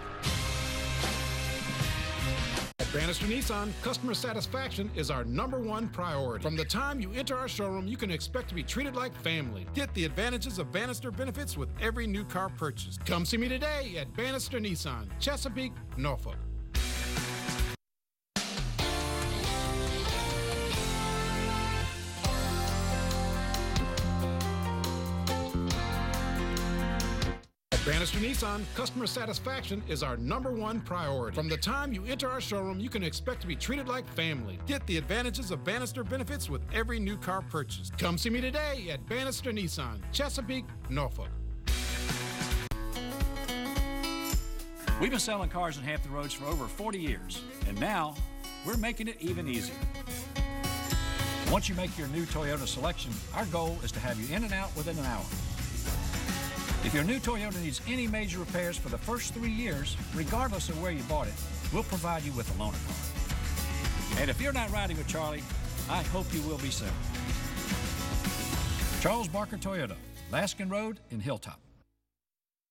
Speaker 15: At Bannister Nissan, customer satisfaction is our #1 priority. From the time you enter our showroom, you can expect to be treated like family. Get the advantages of Bannister benefits with every new car purchase. Come see me today at Bannister Nissan, Chesapeake, Norfolk. Bannister Nissan, customer satisfaction is our #1 priority. From the time you enter our showroom, you can expect to be treated like family. Get the advantages of Bannister benefits with every new car purchase. Come see me today at Bannister Nissan, Chesapeake, Norfolk.
Speaker 12: We've been selling cars in Hampton Roads for over 40 years, and now we're making it even easier. Once you make your new Toyota selection, our goal is to have you in and out within an hour. If your new Toyota needs any major repairs for the first 3 years, regardless of where you bought it, we'll provide you with a loaner car. And if you're not riding with Charlie, I hope you will be soon. Charles Barker Toyota, Laskin Road in Hilltop.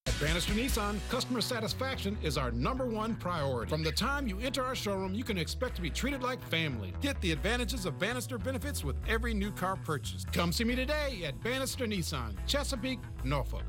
Speaker 15: At Bannister Nissan, customer satisfaction is our #1 priority. From the time you enter our showroom, you can expect to be treated like family. Get the advantages of Bannister benefits with every new car purchase. Come see me today at Bannister Nissan, Chesapeake, Norfolk.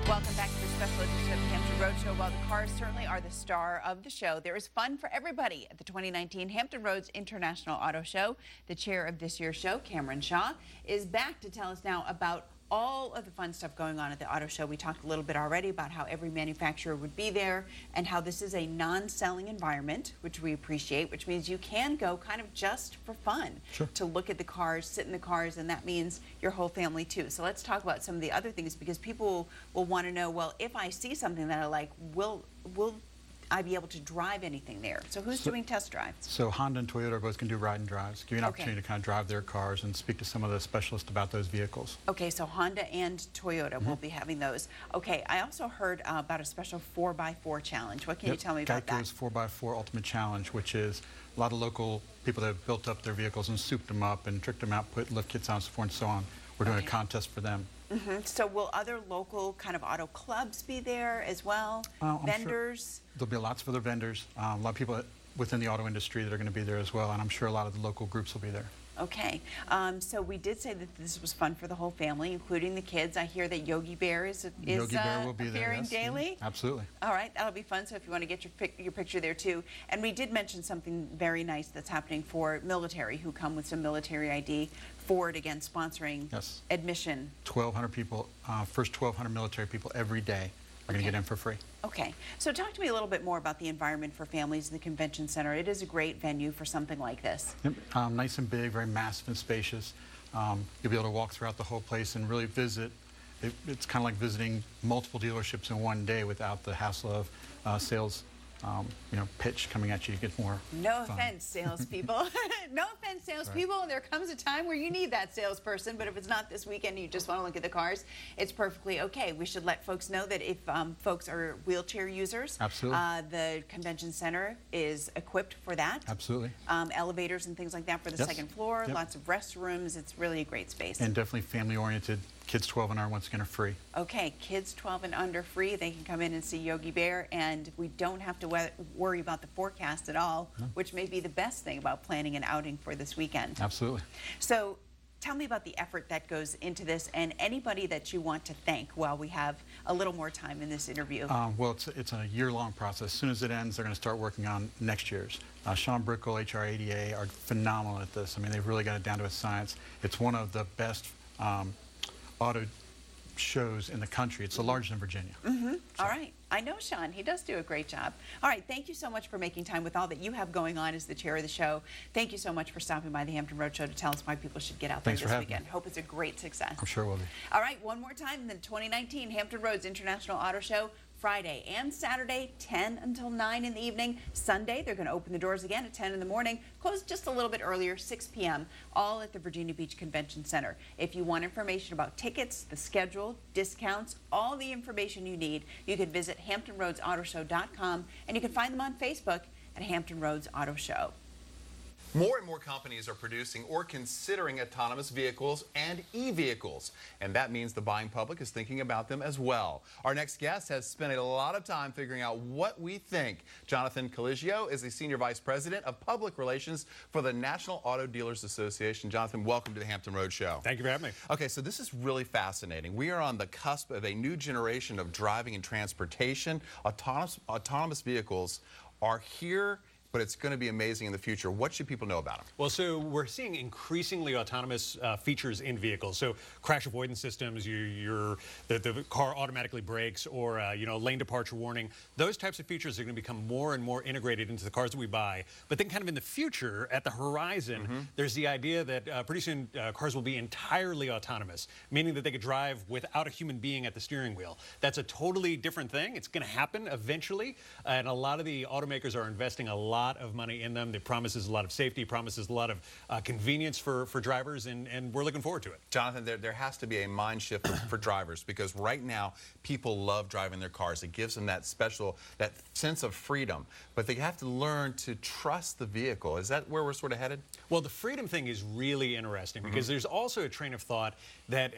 Speaker 4: Welcome back to the special edition of the Hampton Road Show. While the cars certainly are the star of the show, there is fun for everybody at the 2019 Hampton Roads International Auto Show. The chair of this year's show, Cameron Shaw, is back to tell us now about all of the fun stuff going on at the auto show. We talked a little bit already about how every manufacturer would be there and how this is a non-selling environment, which we appreciate, which means you can go kind of just for fun to look at the cars, sit in the cars, and that means your whole family too. So let's talk about some of the other things, because people will want to know, well, if I see something that I like, will I be able to drive anything there? So who's doing test drives?
Speaker 13: So Honda and Toyota are both going to do ride and drives, give you an opportunity to kind of drive their cars and speak to some of the specialists about those vehicles.
Speaker 4: Okay, so Honda and Toyota will be having those. Okay, I also heard about a special 4x4 challenge. What can you tell me about that?
Speaker 13: Geico's 4x4 Ultimate Challenge, which is a lot of local people that have built up their vehicles and souped them up and tricked them out, put lift kits on, so forth and so on. We're doing a contest for them.
Speaker 4: So will other local kind of auto clubs be there as well? Vendors?
Speaker 13: Sure there'll be lots of other vendors. A lot of people within the auto industry that are going to be there as well, and I'm sure a lot of the local groups will be there.
Speaker 4: Okay, so we did say that this was fun for the whole family, including the kids. I hear that Yogi Bear is
Speaker 13: Yogi Bear will be there,
Speaker 4: appearing daily.
Speaker 13: Absolutely.
Speaker 4: All right, that'll be fun. So if you want to get your picture there too. And we did mention something very nice that's happening for military who come with some military ID. Ford again sponsoring admission. 1,200
Speaker 13: people, first 1,200 military people every day are going to get in for free.
Speaker 4: Okay, so talk to me a little bit more about the environment for families in the convention center. It is a great venue for something like this.
Speaker 13: Nice and big, very massive and spacious. You'll be able to walk throughout the whole place and really visit. It's kind of like visiting multiple dealerships in one day without the hassle of sales pitch coming at you. You get more
Speaker 4: No offense, salespeople. No offense, salespeople. Right. There comes a time where you need that salesperson, but if it's not this weekend and you just want to look at the cars, it's perfectly okay. We should let folks know that if folks are wheelchair users, the convention center is equipped for that.
Speaker 13: Absolutely.
Speaker 4: Elevators and things like that for the second floor, lots of restrooms. It's really a great space.
Speaker 13: And definitely family-oriented. Kids 12 and under, once again, are free.
Speaker 4: Okay, kids 12 and under free. They can come in and see Yogi Bear, and we don't have to worry about the forecast at all, which may be the best thing about planning an outing for this weekend.
Speaker 13: Absolutely.
Speaker 4: So tell me about the effort that goes into this and anybody that you want to thank while we have a little more time in this interview.
Speaker 13: Well, it's a year-long process. As soon as it ends, they're going to start working on next year's. Sean Brickle, HRADA are phenomenal at this. I mean, they've really got it down to a science. It's one of the best auto shows in the country. It's the largest in Virginia.
Speaker 4: All right. I know Sean. He does do a great job. All right. Thank you so much for making time with all that you have going on as the chair of the show. Thank you so much for stopping by the Hampton Road Show to tell us why people should get out there this weekend. Hope it's a great success.
Speaker 13: I'm sure it will be.
Speaker 4: All right. One more time. The 2019 Hampton Roads International Auto Show. Friday and Saturday, 10 until 9 in the evening. Sunday, they're going to open the doors again at 10 in the morning, close just a little bit earlier, 6 p.m., all at the Virginia Beach Convention Center. If you want information about tickets, the schedule, discounts, all the information you need, you can visit HamptonRoadsAutoShow.com, and you can find them on Facebook at Hampton Roads Auto Show.
Speaker 3: More and more companies are producing or considering autonomous vehicles and e-vehicles, and that means the buying public is thinking about them as well. Our next guest has spent a lot of time figuring out what we think. Jonathan Coligio is the Senior Vice President of Public Relations for the National Auto Dealers Association. Jonathan, welcome to the Hampton Road Show.
Speaker 18: Thank you for having me.
Speaker 3: Okay, so this is really fascinating. We are on the cusp of a new generation of driving and transportation. Autonomous vehicles are here, but it's going to be amazing in the future. What should people know about them?
Speaker 18: Well, so we're seeing increasingly autonomous features in vehicles. So crash avoidance systems, the car automatically brakes, or lane departure warning. Those types of features are going to become more and more integrated into the cars that we buy. But then kind of in the future, at the horizon, there's the idea that pretty soon cars will be entirely autonomous, meaning that they could drive without a human being at the steering wheel. That's a totally different thing. It's going to happen eventually, and a lot of the automakers are investing a lot of money in them. It promises a lot of safety, promises a lot of convenience for drivers, and we're looking forward to it.
Speaker 3: Jonathan, there has to be a mind shift for drivers, because right now people love driving their cars. It gives them that sense of freedom, but they have to learn to trust the vehicle. Is that where we're sort of headed?
Speaker 18: Well, the freedom thing is really interesting, because there's also a train of thought that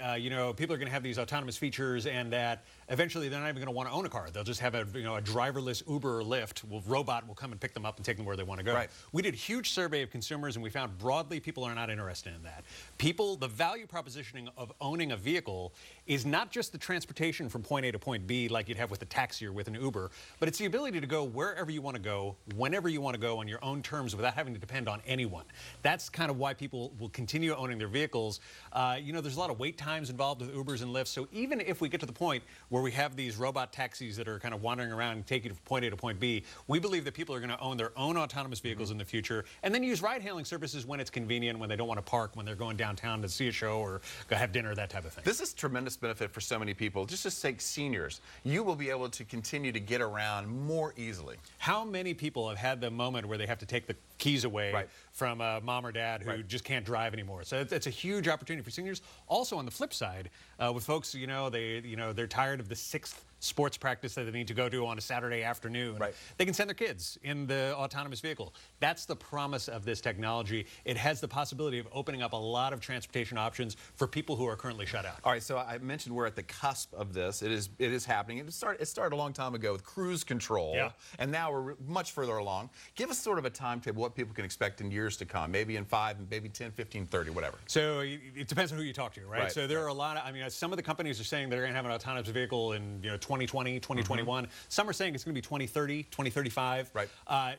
Speaker 18: people are going to have these autonomous features, and that eventually they're not even going to want to own a car. They'll just have a driverless Uber or Lyft. Robot will come and pick them up and take them where they want to go.
Speaker 3: Right.
Speaker 18: We did a huge survey of consumers, and we found broadly people are not interested in that. The value propositioning of owning a vehicle is not just the transportation from point A to point B like you'd have with a taxi or with an Uber, but it's the ability to go wherever you want to go, whenever you want to go, on your own terms without having to depend on anyone. That's kind of why people will continue owning their vehicles. There's a lot of wait times involved with Ubers and Lyfts, so even if we get to the point where we have these robot taxis that are kind of wandering around and take you from point A to point B, we believe that people are going to own their own own autonomous vehicles in the future, and then use ride-hailing services when it's convenient, when they don't want to park, when they're going downtown to see a show or go have dinner, that type of thing.
Speaker 3: This is tremendous benefit for so many people. Just to take seniors, you will be able to continue to get around more easily.
Speaker 18: How many people have had the moment where they have to take the keys away from mom or dad who just can't drive anymore? So it's a huge opportunity for seniors. Also, on the flip side, with folks, they're tired of the 6th sports practice that they need to go to on a Saturday afternoon. They can send their kids in the autonomous vehicle. That's the promise of this technology. It has the possibility of opening up a lot of transportation options for people who are currently shut out.
Speaker 3: All right, so I mentioned we're at the cusp of this. It is happening. It started a long time ago with cruise control, and now we're much further along. Give us sort of a timetable, what people can expect in years to come, maybe in 5, maybe 10, 15, 30, whatever.
Speaker 18: So it depends on who you talk to, right? So there are a lot of, some of the companies are saying they're going to have an autonomous vehicle in 2020, 2021. Some are saying it's going to be 2030, 2035.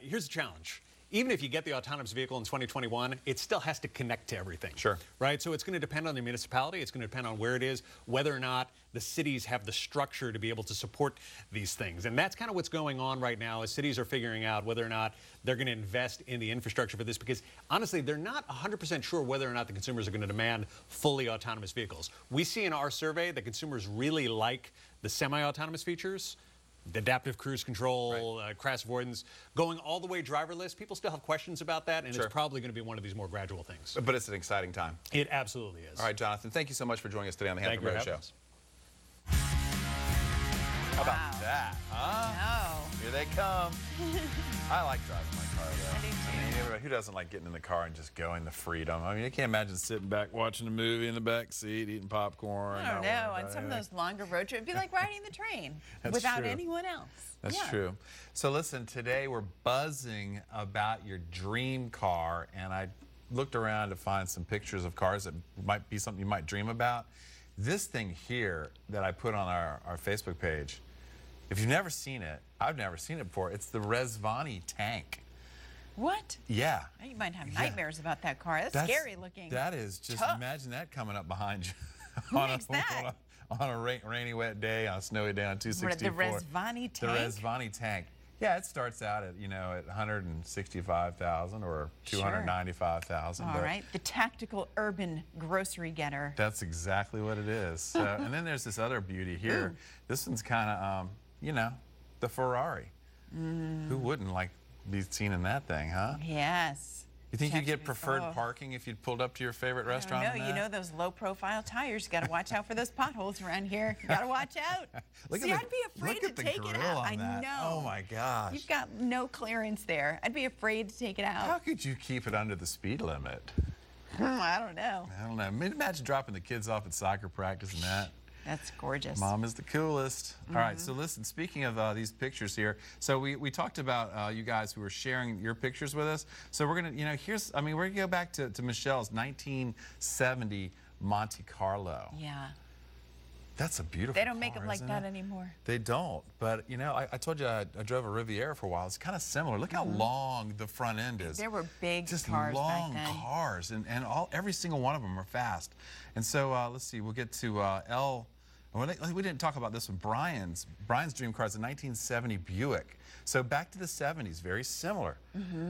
Speaker 18: Here's the challenge. Even if you get the autonomous vehicle in 2021, it still has to connect to everything. Right? So it's going to depend on the municipality. It's going to depend on where it is, whether or not the cities have the structure to be able to support these things. And that's kind of what's going on right now, as cities are figuring out whether or not they're going to invest in the infrastructure for this, because honestly, they're not 100% sure whether or not the consumers are going to demand fully autonomous vehicles. We see in our survey that consumers really like the semi-autonomous features. The adaptive cruise control, crash avoidance, going all the way driverless. People still have questions about that, and it's probably going to be one of these more gradual things.
Speaker 3: But it's an exciting time.
Speaker 18: It absolutely is.
Speaker 3: All right, Jonathan, thank you so much for joining us today on the Hampton Road Show. How about that, huh? Here they come. I like driving my car, though.
Speaker 4: I do, too.
Speaker 3: Everybody, who doesn't like getting in the car and just going the freedom? I can't imagine sitting back watching a movie in the back seat, eating popcorn.
Speaker 4: I don't know. On some of those longer road trips, it'd be like riding the train without anyone else.
Speaker 3: That's true. So listen, today we're buzzing about your dream car, and I looked around to find some pictures of cars that might be something you might dream about. This thing here that I put on our Facebook page, if you've never seen it, I've never seen it before, it's the Rezvani tank.
Speaker 4: What?
Speaker 3: Yeah.
Speaker 4: You might have nightmares about that car. That's scary looking.
Speaker 3: That is just, imagine that coming up behind you.
Speaker 4: Who makes that?
Speaker 3: On a rainy, wet day, on a snowy day on 264.
Speaker 4: The Rezvani tank?
Speaker 3: The Rezvani tank. Yeah, it starts out at, at 165,000 or 295,000.
Speaker 4: All right, the tactical urban grocery getter.
Speaker 3: That's exactly what it is. So, and then there's this other beauty here. This one's kind of, the Ferrari. Who wouldn't like be seen in that thing, huh?
Speaker 4: Yes.
Speaker 3: You think you'd get preferred parking if you'd pulled up to your favorite restaurant?
Speaker 4: No, those low-profile tires. You got to watch out for those potholes around here. You got to watch out. I'd be afraid to take it out. I know.
Speaker 3: Oh my gosh.
Speaker 4: You've got no clearance there. I'd be afraid to take it out.
Speaker 3: How could you keep it under the speed limit?
Speaker 4: I don't know.
Speaker 3: I don't know. Imagine dropping the kids off at soccer practice and that.
Speaker 4: That's gorgeous.
Speaker 3: Mom is the coolest. All right, so listen, speaking of these pictures here, so we talked about you guys who were sharing your pictures with us. So we're going to, we're going to go back to Michelle's 1970 Monte Carlo.
Speaker 4: Yeah.
Speaker 3: That's a beautiful
Speaker 4: They don't make
Speaker 3: car,
Speaker 4: them like that anymore.
Speaker 3: They don't. But, I told you I drove a Riviera for a while. It's kind of similar. Look how long the front end is.
Speaker 4: There were big
Speaker 3: just
Speaker 4: cars
Speaker 3: long
Speaker 4: back then.
Speaker 3: cars, and every single one of them are fast. And so let's see, we'll get to we didn't talk about this one. Brian's dream car is a 1970 Buick. So back to the 70s, very similar.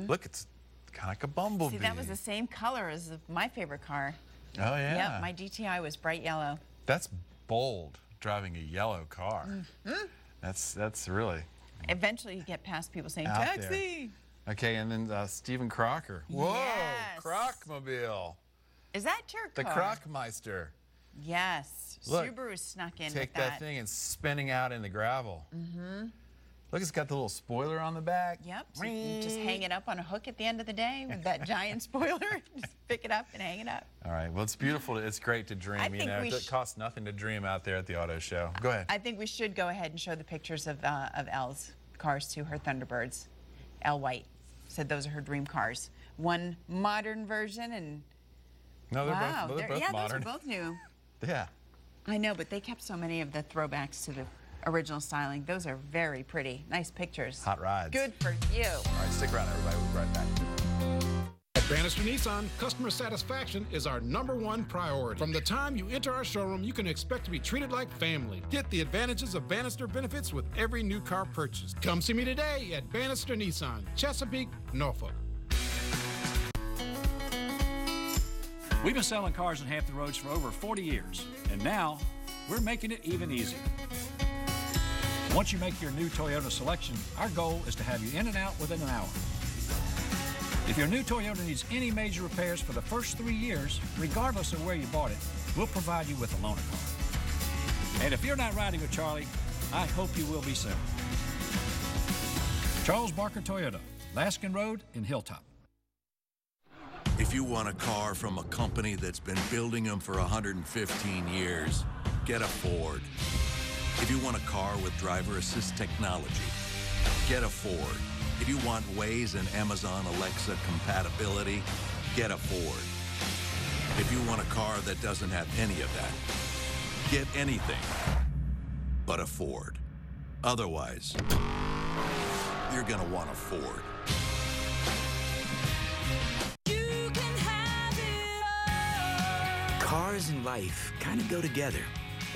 Speaker 3: Look, it's kind of like a Bumblebee.
Speaker 4: See, that was the same color as my favorite car.
Speaker 3: Oh, yeah.
Speaker 4: Yep, my GTI was bright yellow.
Speaker 3: That's bold, driving a yellow car. That's really...
Speaker 4: Eventually you get past people saying, taxi!
Speaker 3: There. Okay, and then Stephen Crocker. Whoa,
Speaker 4: yes.
Speaker 3: Crocmobile.
Speaker 4: Is that your
Speaker 3: car? The Crockmeister.
Speaker 4: Yes.
Speaker 3: Look,
Speaker 4: Subaru snuck in
Speaker 3: take
Speaker 4: with that.
Speaker 3: thing and spinning out in the gravel. Look, it's got the little spoiler on the back.
Speaker 4: Yep. So you can just hang it up on a hook at the end of the day with that giant spoiler. Just pick it up and hang it up.
Speaker 3: All right. Well, it's beautiful. It's great to dream. It costs nothing to dream out there at the auto show. Go ahead.
Speaker 4: I think we should go ahead and show the pictures of Elle's cars too, her Thunderbirds. Elle White said those are her dream cars. One modern version and...
Speaker 3: No, they're both modern.
Speaker 4: Yeah, those are both new.
Speaker 3: Yeah.
Speaker 4: I know, but they kept so many of the throwbacks to the original styling. Those are very pretty. Nice pictures.
Speaker 3: Hot rides.
Speaker 4: Good for you.
Speaker 3: All right, stick around, everybody. We'll be right back.
Speaker 15: Bannister Nissan, customer satisfaction is our #1 priority. From the time you enter our showroom, you can expect to be treated like family. Get the advantages of Bannister benefits with every new car purchase. Come see me today at Bannister Nissan, Chesapeake, Norfolk.
Speaker 12: We've been selling cars in Hampton Roads for over 40 years, and now we're making it even easier. Once you make your new Toyota selection, our goal is to have you in and out within an hour. If your new Toyota needs any major repairs for the first 3 years, regardless of where you bought it, we'll provide you with a loaner car. And if you're not riding with Charlie, I hope you will be soon. Charles Barker Toyota, Laskin Road in Hilltop.
Speaker 11: If you want a car from a company that's been building them for 115 years, get a Ford. If you want a car with driver assist technology, get a Ford. If you want Waze and Amazon Alexa compatibility, get a Ford. If you want a car that doesn't have any of that, get anything but a Ford. Otherwise, you're gonna want a Ford.
Speaker 6: Cars and life kind of go together.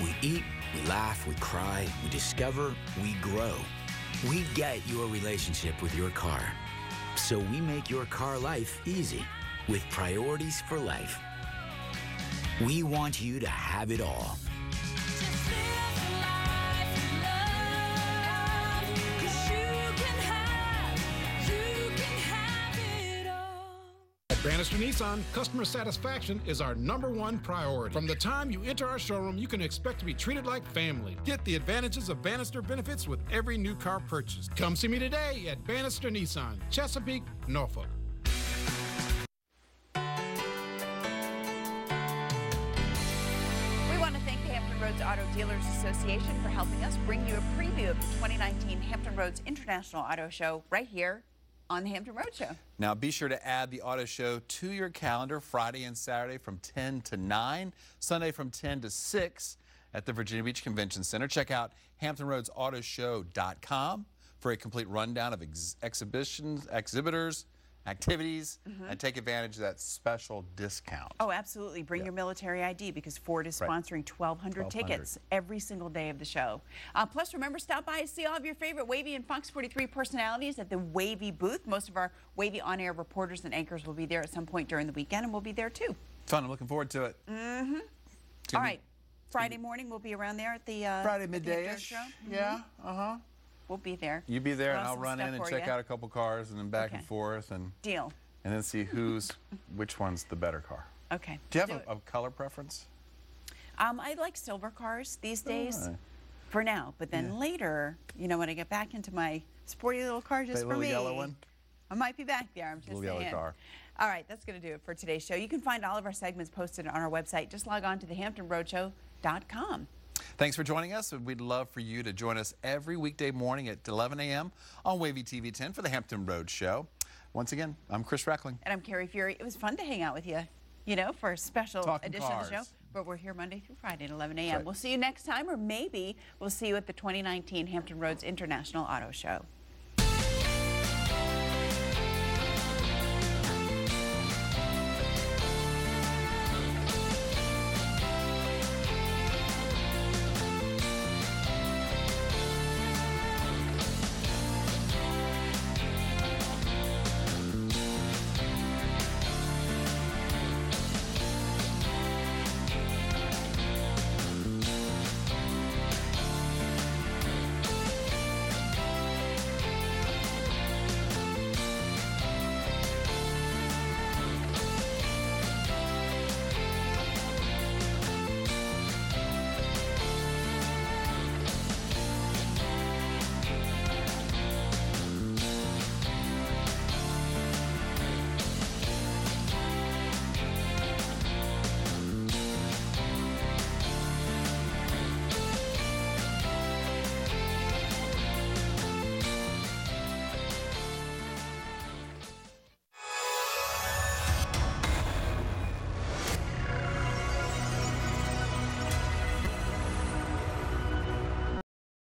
Speaker 6: We eat, we laugh, we cry, we discover, we grow. We get your relationship with your car. So we make your car life easy with priorities for life. We want you to have it all.
Speaker 15: At Bannister Nissan, customer satisfaction is our #1 priority. From the time you enter our showroom, you can expect to be treated like family. Get the advantages of Bannister benefits with every new car purchase. Come see me today at Bannister Nissan, Chesapeake, Norfolk.
Speaker 4: We want to thank the Hampton Roads Auto Dealers Association for helping us bring you a preview of the 2019 Hampton Roads International Auto Show right here on the Hampton Roads Show.
Speaker 3: Now be sure to add the auto show to your calendar Friday and Saturday from 10 to 9, Sunday from 10 to 6 at the Virginia Beach Convention Center. Check out HamptonRoadsAutoShow.com for a complete rundown of exhibitions, exhibitors, activities, and take advantage of that special discount.
Speaker 4: Oh, absolutely. Bring your military ID because Ford is sponsoring 1,200 tickets every single day of the show. Plus, remember, stop by and see all of your favorite Wavy and Fox 43 personalities at the Wavy booth. Most of our Wavy on-air reporters and anchors will be there at some point during the weekend, and we'll be there too.
Speaker 3: Fun. I'm looking forward to it.
Speaker 4: All right. Friday morning, we'll be around there at the
Speaker 3: Friday midday-ish. Yeah.
Speaker 4: We'll be there.
Speaker 3: You be there,
Speaker 4: We'll
Speaker 3: and
Speaker 4: have
Speaker 3: I'll
Speaker 4: some
Speaker 3: run
Speaker 4: stuff
Speaker 3: in and
Speaker 4: for
Speaker 3: check
Speaker 4: ya.
Speaker 3: out a couple cars, and then back and forth, and
Speaker 4: Deal.
Speaker 3: and then see which one's the better car.
Speaker 4: Okay.
Speaker 3: Do you have a color preference?
Speaker 4: I like silver cars these days, for now. But then later, you know, when I get back into my sporty little car just
Speaker 3: That
Speaker 4: for
Speaker 3: little
Speaker 4: me,
Speaker 3: yellow one?
Speaker 4: I might be back there. I'm just
Speaker 3: Little
Speaker 4: saying.
Speaker 3: yellow car.
Speaker 4: All right, that's going to do it for today's show. You can find all of our segments posted on our website. Just log on to thehamptonroadshow.com.
Speaker 3: Thanks for joining us. We'd love for you to join us every weekday morning at 11 a.m. on Wavy TV 10 for the Hampton Roads Show. Once again, I'm Chris Reckling.
Speaker 4: And I'm Carrie Fury. It was fun to hang out with you, you know, for a special edition of the show.
Speaker 3: cars.
Speaker 4: But we're here Monday through Friday at 11 a.m.
Speaker 3: Right.
Speaker 4: We'll see you next time, or maybe we'll see you at the 2019 Hampton Roads International Auto Show.